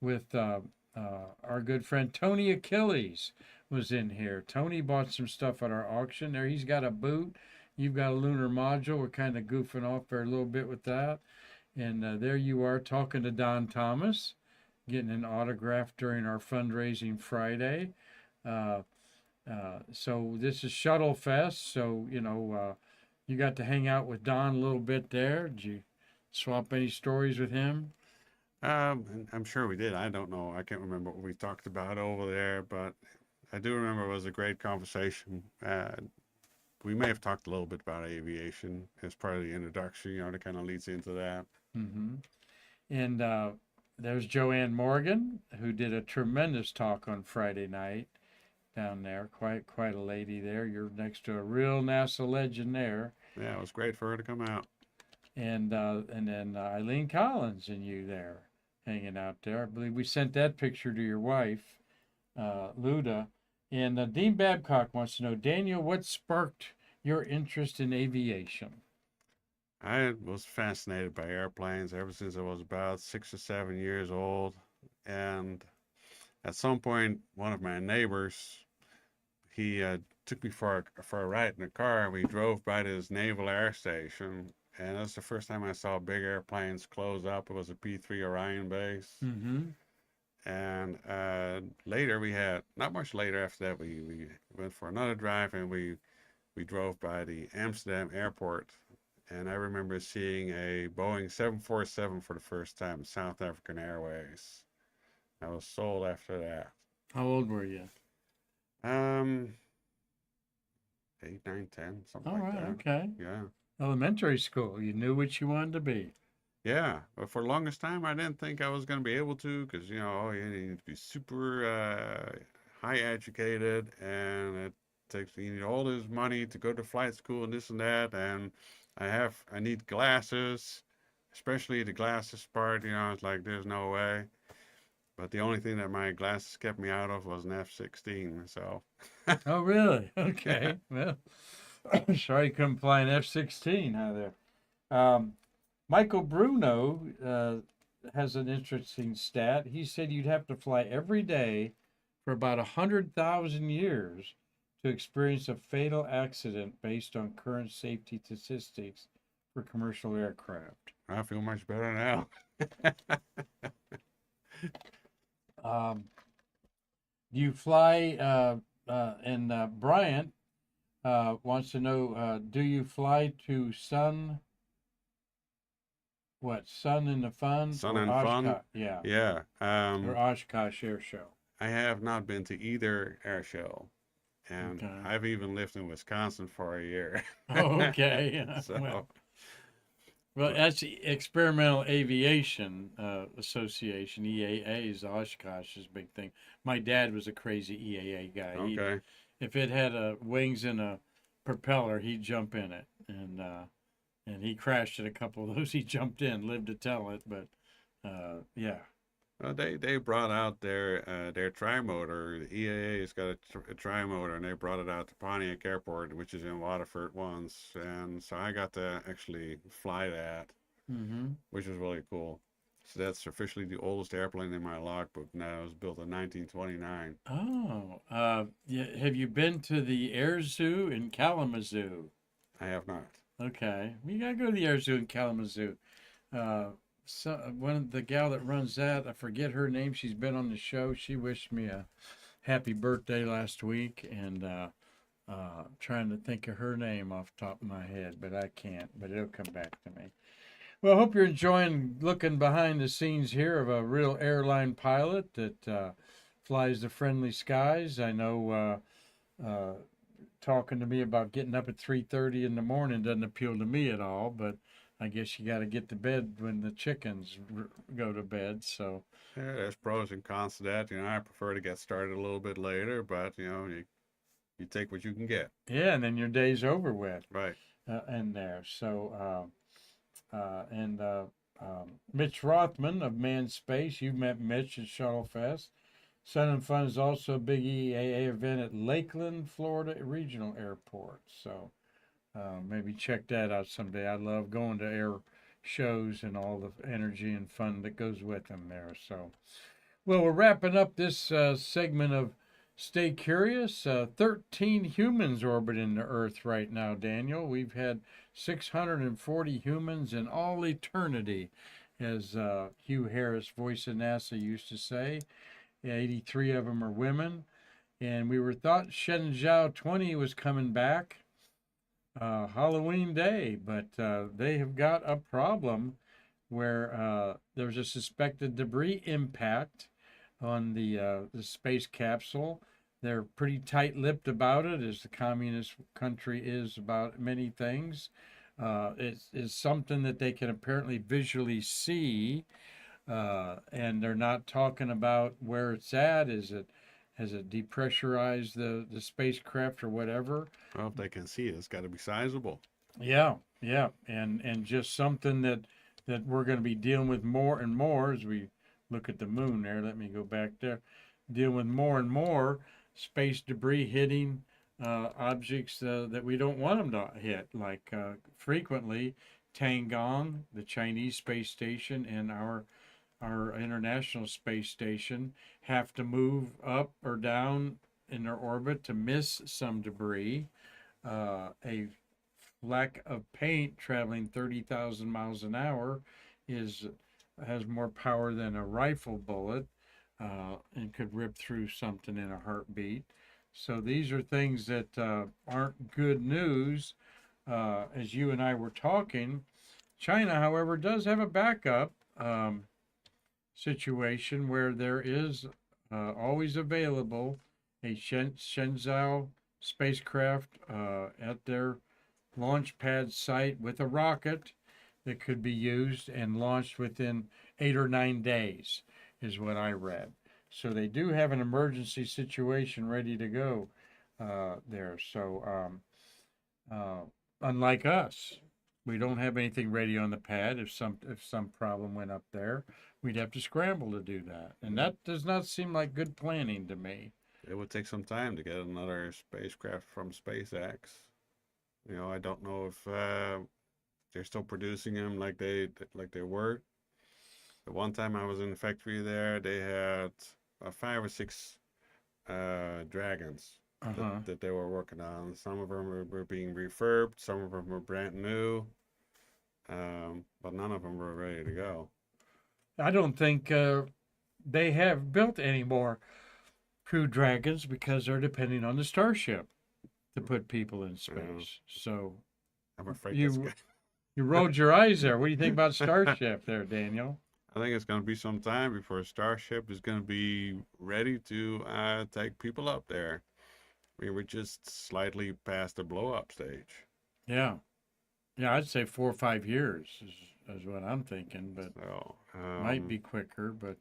Speaker 2: with our good friend Tony Achilles was in here. Tony bought some stuff at our auction there. He's got a boot You've got a lunar module. We're kind of goofing off there a little bit with that. And there you are talking to Don Thomas, getting an autograph during our fundraising Friday. Uh, so this is Shuttle Fest. So, you got to hang out with Don a little bit there. Did you swap any stories with him?
Speaker 3: And I'm sure we did. I don't know. I can't remember what we talked about over there, but I do remember it was a great conversation. We may have talked a little bit about aviation as part of the introduction, that kind of leads into that.
Speaker 2: Mm-hmm. And there's Joanne Morgan, who did a tremendous talk on Friday night down there. Quite a lady there. You're next to a real NASA legend there.
Speaker 3: Yeah, it was great for her to come out.
Speaker 2: And then Eileen Collins and you there hanging out there. I believe we sent that picture to your wife, Luda. And Dean Babcock wants to know, Daniel, what sparked your interest in aviation?
Speaker 3: I was fascinated by airplanes ever since I was about 6 or 7 years old. And at some point, one of my neighbors, he took me for a ride in a car. We drove by this naval air station, and that's the first time I saw big airplanes close up. It was a P-3 Orion base.
Speaker 2: Mm-hmm.
Speaker 3: And later not much later after that, we went for another drive, and we drove by the Amsterdam airport. And I remember seeing a Boeing 747 for the first time, South African Airways. I was sold after that.
Speaker 2: How old were you?
Speaker 3: 8, 9, 10, something
Speaker 2: All
Speaker 3: like
Speaker 2: right,
Speaker 3: that.
Speaker 2: okay.
Speaker 3: Yeah.
Speaker 2: Elementary school. You knew what you wanted to be.
Speaker 3: Yeah, but for the longest time, I didn't think I was going to be able to, because, you need to be super high educated, and you need all this money to go to flight school and this and that, and I need glasses, especially the glasses part, it's like, there's no way. But the only thing that my glasses kept me out of was an F-16, so.
Speaker 2: Oh, really? Okay. Well, sorry you couldn't fly an F-16 out there. Michael Bruno has an interesting stat. He said you'd have to fly every day for about 100,000 years to experience a fatal accident based on current safety statistics for commercial aircraft.
Speaker 3: I feel much better now.
Speaker 2: Do you fly, and Bryant wants to know, do you fly to Sun in the Fun?
Speaker 3: Sun
Speaker 2: or
Speaker 3: and
Speaker 2: Oshkosh?
Speaker 3: Fun?
Speaker 2: Yeah.
Speaker 3: Yeah.
Speaker 2: Or Oshkosh Air Show.
Speaker 3: I have not been to either air show. And
Speaker 2: Okay.
Speaker 3: I've even lived in Wisconsin for a year.
Speaker 2: Oh, okay.
Speaker 3: So,
Speaker 2: Well, that's the Experimental Aviation Association, EAA is Oshkosh's big thing. My dad was a crazy EAA guy.
Speaker 3: okay.
Speaker 2: If it had wings and a propeller, he'd jump in it. And he crashed at a couple of those. He jumped in, lived to tell it. But yeah.
Speaker 3: Well, they brought out their trimotor. The EAA's got a trimotor, and they brought it out to Pontiac Airport, which is in Waterford once. And so I got to actually fly that, which was really cool. So that's officially the oldest airplane in my logbook now. It was built in 1929.
Speaker 2: Oh, yeah. Have you been to the Air Zoo in Kalamazoo?
Speaker 3: I have not.
Speaker 2: Okay, you gotta go to the Air Zoo in Kalamazoo. The gal that runs that, I forget her name. She's been on the show. She wished me a happy birthday last week, and trying to think of her name off the top of my head, but I can't. But it'll come back to me. Well, I hope you're enjoying looking behind the scenes here of a real airline pilot that flies the friendly skies. I know talking to me about getting up at 3:30 in the morning doesn't appeal to me at all, but I guess you got to get to bed when the chickens go to bed. So
Speaker 3: Yeah, there's pros and cons to that. I prefer to get started a little bit later, but you take what you can get.
Speaker 2: yeah, and then your day's over with.
Speaker 3: Right.
Speaker 2: In there. So Mitch Rothman of Manned Space, you met Mitch at Shuttle Fest. Sun and Fun is also a big EAA event at Lakeland, Florida Regional Airport. So maybe check that out someday. I love going to air shows and all the energy and fun that goes with them there. So, well, we're wrapping up this segment of stay curious. 13 humans orbiting the Earth right now, Daniel. We've had 640 humans in all eternity, as Hugh Harris, voice of NASA, used to say. 83 of them are women. And we were thought Shenzhou 20 was coming back Halloween Day, but they have got a problem where there's a suspected debris impact on the space capsule. They're pretty tight-lipped about it, as the communist country is about many things. It's something that they can apparently visually see, and they're not talking about where it's at. Has it depressurized the spacecraft or whatever?
Speaker 3: Well, if they can see it, it's got to be sizable.
Speaker 2: Yeah, yeah, and just something that we're going to be dealing with more and more as we look at the moon there. Let me go back there. Dealing with more and more space debris hitting objects that we don't want them to hit, like frequently Tiangong, the Chinese space station, and our International Space Station have to move up or down in their orbit to miss some debris. A fleck of paint traveling 30,000 miles an hour has more power than a rifle bullet, and could rip through something in a heartbeat. So these are things that aren't good news. As you and I were talking, China, however, does have a backup situation where there is always available a Shenzhou spacecraft at their launch pad site with a rocket that could be used and launched within 8 or 9 days, is what I read. So they do have an emergency situation ready to go there. So unlike us, we don't have anything ready on the pad. If some problem went up there, we'd have to scramble to do that, and that does not seem like good planning to me.
Speaker 3: It would take some time to get another spacecraft from SpaceX. I don't know if they're still producing them like they were. The one time I was in the factory there, they had 5 or 6 Dragons that they were working on. Some of them were being refurbed, some of them were brand new, but none of them were ready to go.
Speaker 2: I don't think they have built any more Crew Dragons because they're depending on the Starship to put people in space. So
Speaker 3: I'm afraid
Speaker 2: you rolled your eyes there. What do you think about Starship there, Daniel?
Speaker 3: I think it's going to be some time before Starship is going to be ready to take people up there. I mean, we're just slightly past the blow-up stage.
Speaker 2: Yeah. Yeah, I'd say 4 or 5 years is what I'm thinking, but
Speaker 3: So,
Speaker 2: might be quicker, but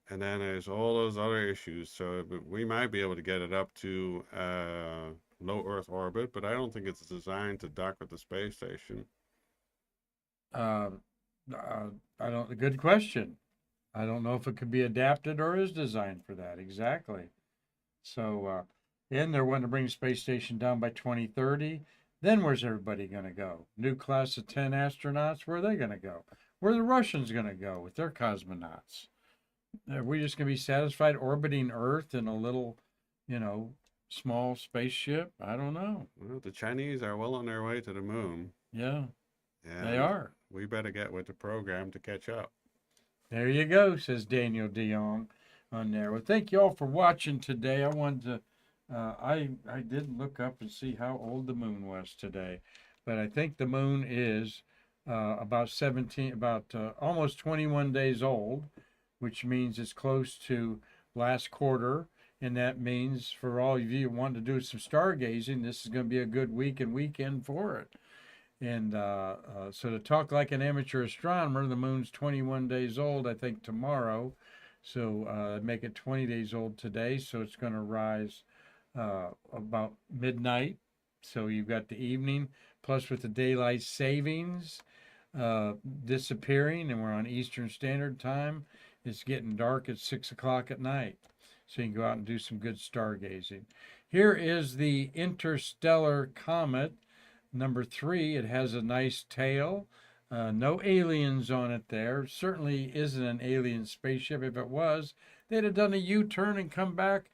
Speaker 3: and then there's all those other issues. So we might be able to get it up to low Earth orbit, but I don't think it's designed to dock with the space station.
Speaker 2: good question. I don't know if it could be adapted or is designed for that exactly. So, and they're wanting to bring the space station down by 2030. Then where's everybody going to go? New class of 10 astronauts, where are they going to go? Where are the Russians going to go with their cosmonauts? Are we just going to be satisfied orbiting Earth in a little, small spaceship? I don't know.
Speaker 3: Well, the Chinese are well on their way to the moon.
Speaker 2: Yeah,
Speaker 3: And
Speaker 2: they are.
Speaker 3: we better get with the program to catch up.
Speaker 2: There you go, says Daniel DeYong on there. Well, thank you all for watching today. I wanted to, I didn't look up and see how old the moon was today, but I think the moon is about almost 21 days old, which means it's close to last quarter. And that means for all of you who want to do some stargazing, this is going to be a good week and weekend for it. And so to talk like an amateur astronomer, the moon's 21 days old, I think, tomorrow. So make it 20 days old today. So it's going to rise about midnight. So you've got the evening, plus with the daylight savings disappearing, and we're on Eastern Standard Time, it's getting dark at 6 o'clock at night. So you can go out and do some good stargazing. Here is the interstellar comet. Number 3, it has a nice tail. No aliens on it there. Certainly isn't an alien spaceship. If it was, they'd have done a U-turn and come back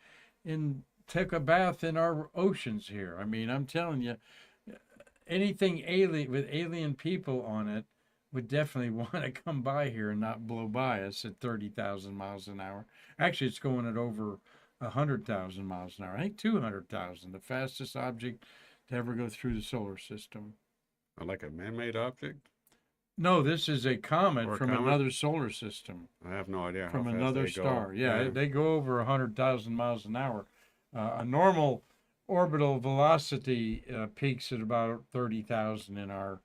Speaker 2: in took a bath in our oceans here. I mean, I'm telling you, anything alien with alien people on it would definitely want to come by here and not blow by us at 30,000 miles an hour. Actually, it's going at over 100,000 miles an hour. I think 200,000, the fastest object to ever go through the solar system.
Speaker 3: Like a man-made object?
Speaker 2: No, this is a comet
Speaker 3: Or a
Speaker 2: from
Speaker 3: comet?
Speaker 2: another solar system,
Speaker 3: I have no idea
Speaker 2: from
Speaker 3: how fast
Speaker 2: another
Speaker 3: they go.
Speaker 2: star. Yeah, they go over 100,000 miles an hour. A normal orbital velocity peaks at about 30,000 in our,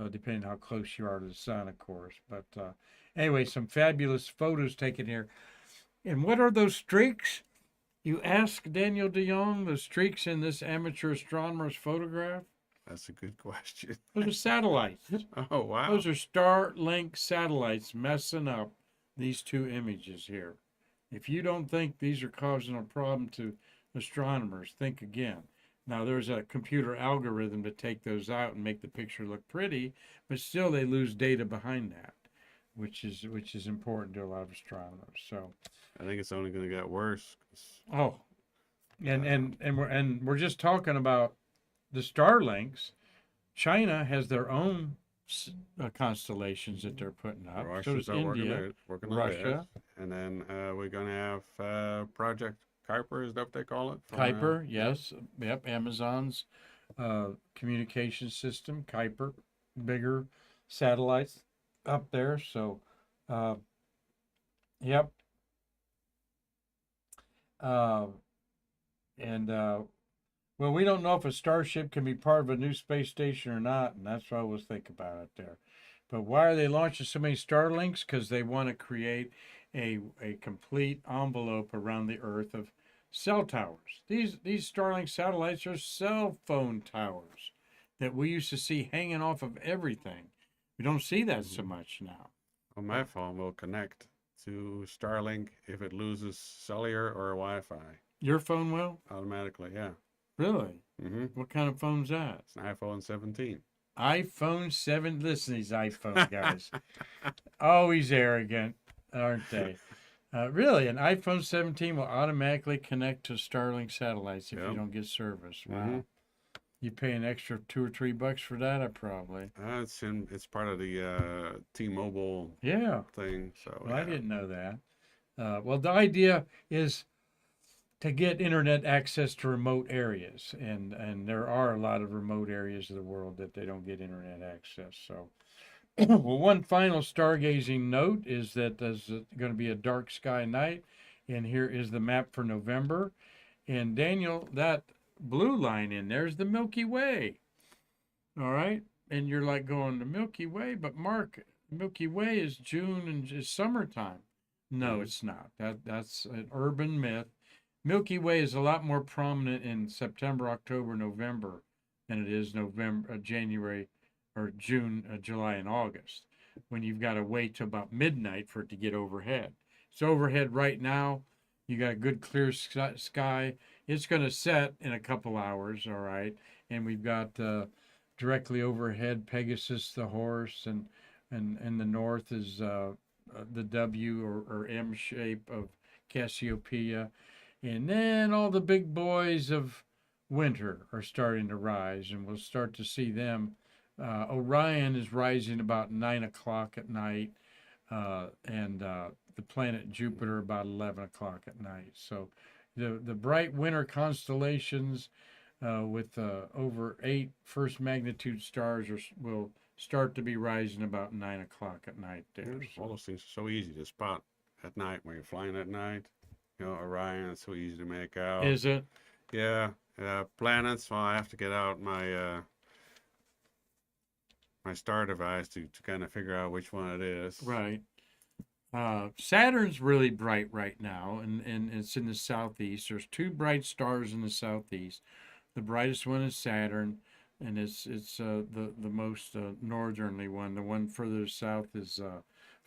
Speaker 2: depending how close you are to the sun, of course. But anyway, some fabulous photos taken here. And what are those streaks? You ask Daniel DeYong, the streaks in this amateur astronomer's photograph?
Speaker 3: That's a good question.
Speaker 2: Those are satellites.
Speaker 3: Oh, wow.
Speaker 2: Those are Starlink satellites messing up these two images here. If you don't think these are causing a problem to astronomers, think again. Now, there's a computer algorithm to take those out and make the picture look pretty, but still they lose data behind that, which is important to a lot of astronomers. So,
Speaker 3: I think it's only going to get worse.
Speaker 2: oh, and we're just talking about the Starlinks. China has their own constellations that they're putting up. So
Speaker 3: Russians
Speaker 2: does
Speaker 3: are
Speaker 2: India,
Speaker 3: working on
Speaker 2: Russia.
Speaker 3: theirs. And then we're going to have Project Kuiper, is that what they call it?
Speaker 2: Kuiper, yes, yep, Amazon's communication system, Kuiper, bigger satellites up there. So, yep. Well, we don't know if a Starship can be part of a new space station or not, and that's what I always think about it there. But why are they launching so many Starlinks? Because they want to create a complete envelope around the Earth of cell towers. These Starlink satellites are cell phone towers that we used to see hanging off of everything. We don't see that so much now.
Speaker 3: Well, my phone will connect to Starlink if it loses cellular or Wi-Fi.
Speaker 2: Your phone will?
Speaker 3: Automatically, yeah.
Speaker 2: Really?
Speaker 3: Mm-hmm.
Speaker 2: What kind of phone's that?
Speaker 3: It's an iPhone 17.
Speaker 2: iPhone 7. Listen to these iPhone guys. Always arrogant, aren't they? Really, an iPhone 17 will automatically connect to Starlink satellites if you don't get service. Wow.
Speaker 3: Mm-hmm.
Speaker 2: You pay an extra $2 or $3 for that, probably.
Speaker 3: It's part of the T-Mobile thing. So
Speaker 2: well, I didn't know that. Well, the idea is to get internet access to remote areas, and there are a lot of remote areas of the world that they don't get internet access. So, well, one final stargazing note is that there's going to be a dark sky night, and here is the map for November. And Daniel, that blue line in there is the Milky Way. All right, and you're like going, the Milky Way, but Mark, Milky Way is June and is summertime. No, it's not. That's an urban myth. Milky Way is a lot more prominent in September, October, November than it is January, or June, July, and August, when you've got to wait till about midnight for it to get overhead. It's overhead right now. You got a good clear sky. It's going to set in a couple hours, all right? And we've got directly overhead Pegasus the horse, and the north is the W or M shape of Cassiopeia. And then all the big boys of winter are starting to rise, and we'll start to see them. Orion is rising about 9 o'clock at night, and the planet Jupiter about 11 o'clock at night. So the bright winter constellations with over 8 first magnitude stars will start to be rising about 9 o'clock at night there.
Speaker 3: All those things are so easy to spot at night when you're flying at night. You know, Orion, it's so easy to make out.
Speaker 2: Is it?
Speaker 3: Yeah. Planets, well, I have to get out my my star device to kind of figure out which one it is.
Speaker 2: Right. Saturn's really bright right now, and it's in the southeast. There's 2 bright stars in the southeast. The brightest one is Saturn, and it's the most northerly one. The one further south is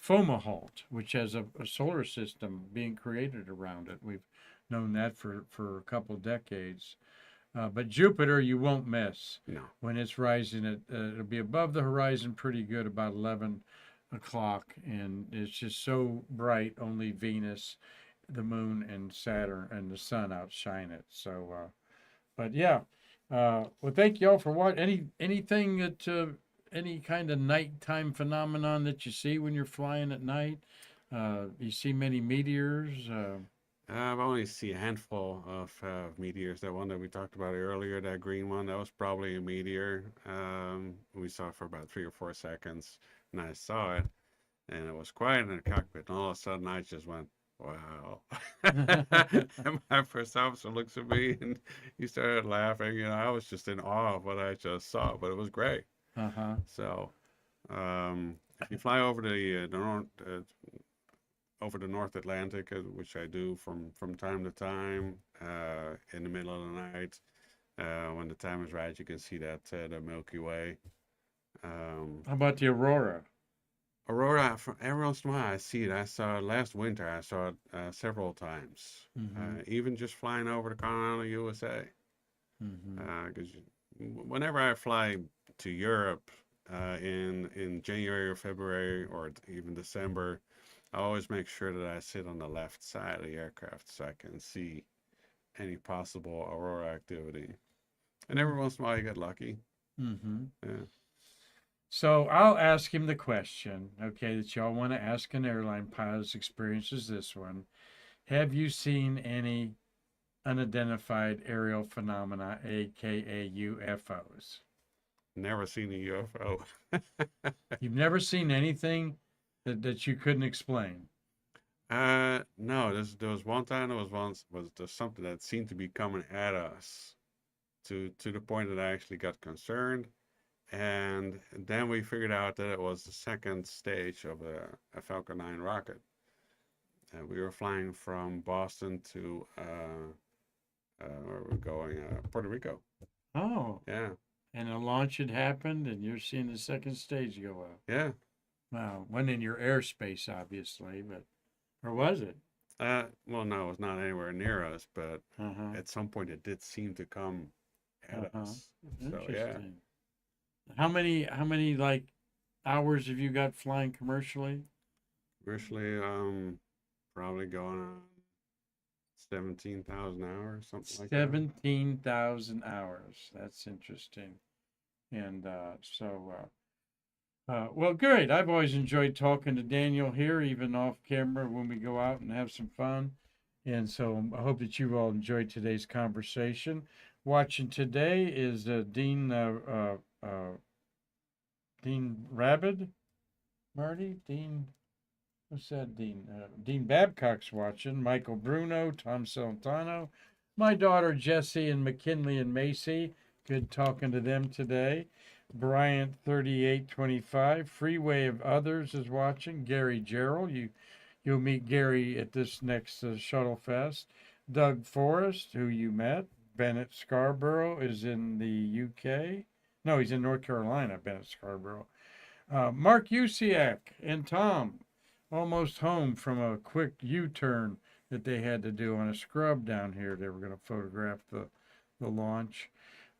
Speaker 2: Fomalhaut, which has a solar system being created around it. We've known that for a couple decades. But Jupiter, you won't miss.
Speaker 3: No.
Speaker 2: When it's rising, it'll be above the horizon pretty good, about 11 o'clock, and it's just so bright. Only Venus, the moon and Saturn and the sun outshine it. So, but yeah, well, thank you all for what anything that any kind of nighttime phenomenon that you see when you're flying at night. You see many meteors.
Speaker 3: I've only seen a handful of meteors. That one that we talked about earlier, that green one, that was probably a meteor. We saw it for about 3 or 4 seconds, and I saw it, and it was quiet in the cockpit, and all of a sudden I just went, wow. And my first officer looks at me, and he started laughing. I was just in awe of what I just saw, but it was great.
Speaker 2: Uh-huh.
Speaker 3: So, if you fly over over the North Atlantic, which I do from time to time, in the middle of the night, when the time is right, you can see that the Milky Way.
Speaker 2: How about the aurora?
Speaker 3: Aurora, every once in a while, I see it. I saw it last winter. I saw it several times, even just flying over the continental USA. Because whenever I fly to Europe in January or February or even December, I always make sure that I sit on the left side of the aircraft so I can see any possible aurora activity. And every once in a while, you get lucky. Yeah.
Speaker 2: So I'll ask him the question, okay, that y'all want to ask an airline pilot's experience is this one. Have you seen any unidentified aerial phenomena, aka UFOs?
Speaker 3: Never seen a UFO.
Speaker 2: You've never seen anything that you couldn't explain?
Speaker 3: No, there was one time there something that seemed to be coming at us to the point that I actually got concerned. And then we figured out that it was the second stage of a Falcon 9 rocket. And we were flying from Boston to where we're going, Puerto Rico.
Speaker 2: Oh.
Speaker 3: Yeah.
Speaker 2: And a launch had happened, and you're seeing the second stage go up.
Speaker 3: Yeah.
Speaker 2: Wow. Wasn't in your airspace, obviously, but, or was it?
Speaker 3: Well, no, it was not anywhere near us, but at some point it did seem to come at us. So, yeah.
Speaker 2: How many like hours have you got flying commercially?
Speaker 3: Commercially, probably going on 17,000 hours, something like that.
Speaker 2: 17,000 hours. That's interesting. And well, great. I've always enjoyed talking to Daniel here, even off camera when we go out and have some fun. And so I hope that you all enjoyed today's conversation. Watching today is Dean Rabid, Marty, Dean, what's that, Dean? Dean Babcock's watching, Michael Bruno, Tom Celentano, my daughter Jessie and McKinley and Macy. Good talking to them today. Bryant 3825, Freeway of Others is watching. Gary Gerald, you'll meet Gary at this next Shuttle Fest. Doug Forrest, who you met. Bennett Scarborough is in the UK. No, he's in North Carolina, Bennett Scarborough. Mark Usiak and Tom, almost home from a quick U-turn that they had to do on a scrub down here. They were going to photograph the launch.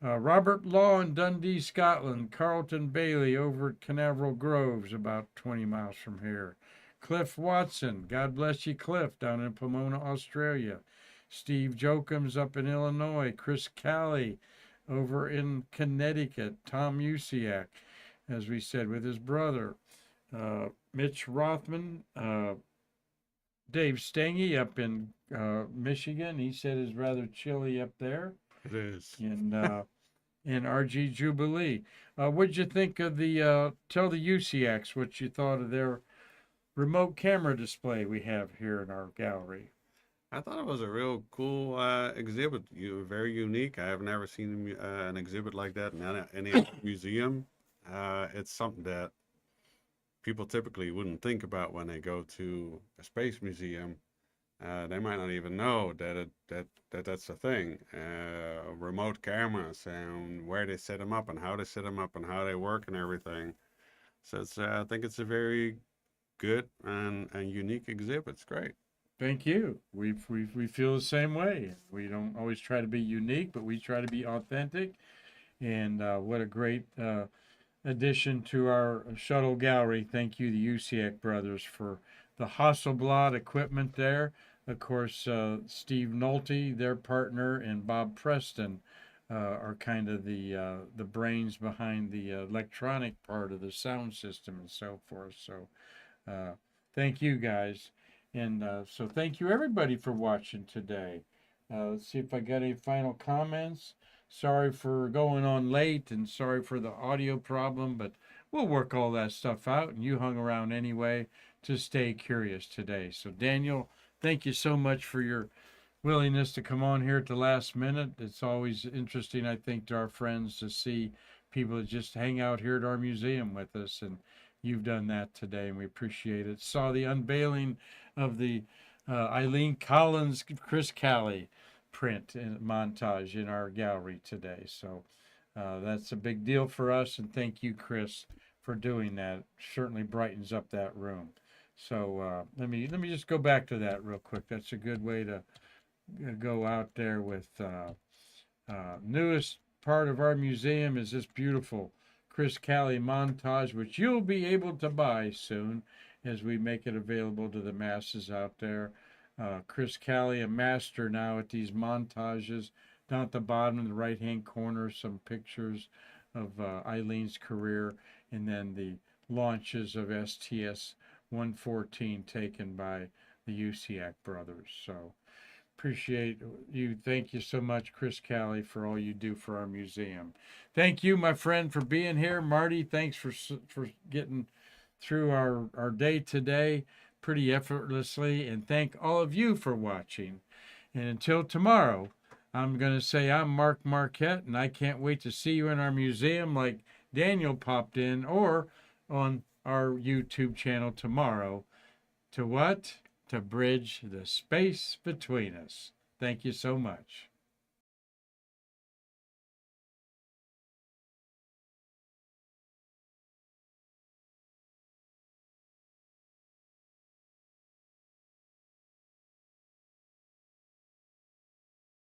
Speaker 2: Robert Law in Dundee, Scotland. Carlton Bailey over at Canaveral Groves, about 20 miles from here. Cliff Watson, God bless you, Cliff, down in Pomona, Australia. Steve Jokums up in Illinois. Chris Calley over in Connecticut. Tom Usiak, as we said, with his brother. Mitch Rothman. Dave Stengy up in Michigan. He said it's rather chilly up there.
Speaker 3: It is.
Speaker 2: And RG Jubilee. What'd you think of tell the UCX what you thought of their remote camera display we have here in our gallery?
Speaker 3: I thought it was a real cool exhibit. Very unique. I have never seen an exhibit like that in any museum. It's something that people typically wouldn't think about when they go to a space museum. They might not even know that's a thing. Remote cameras and where they set them up and how they set them up and how they work and everything. So I think it's a very good and unique exhibit. It's great.
Speaker 2: Thank you. We feel the same way. We don't always try to be unique, but we try to be authentic. And what a great addition to our shuttle gallery. Thank you, the UCEC brothers, for the Hasselblad equipment there. of course, Steve Nolte, their partner, and Bob Preston are kind of the brains behind the electronic part of the sound system and so forth. So uh, thank you guys. And so thank you everybody for watching today. Let's see if I got any final comments. Sorry for going on late and sorry for the audio problem, but we'll work all that stuff out. And you hung around anyway to stay curious today. So, Daniel, thank you so much for your willingness to come on here at the last minute. It's always interesting, I think, to our friends to see people that just hang out here at our museum with us. And you've done that today, and we appreciate it. Saw the unveiling of the Eileen Collins, Chris Calley print and montage in our gallery today. So that's a big deal for us, and thank you, Chris, for doing that. It certainly brightens up that room. So let me just go back to that real quick. That's a good way to go out there with newest part of our museum is this beautiful Chris Calley montage, which you'll be able to buy soon as we make it available to the masses out there. Chris Calley, a master now at these montages. Down at the bottom in the right-hand corner, some pictures of Eileen's career, and then the launches of STS 114 taken by the Usiak brothers. So appreciate you. Thank you so much, Chris Calley, for all you do for our museum. Thank you, my friend, for being here. Marty, thanks for getting through our day today pretty effortlessly. And thank all of you for watching. And until tomorrow, I'm going to say I'm Mark Marquette, and I can't wait to see you in our museum like Daniel popped in, or on our YouTube channel tomorrow. To what? To bridge the space between us. Thank you so much.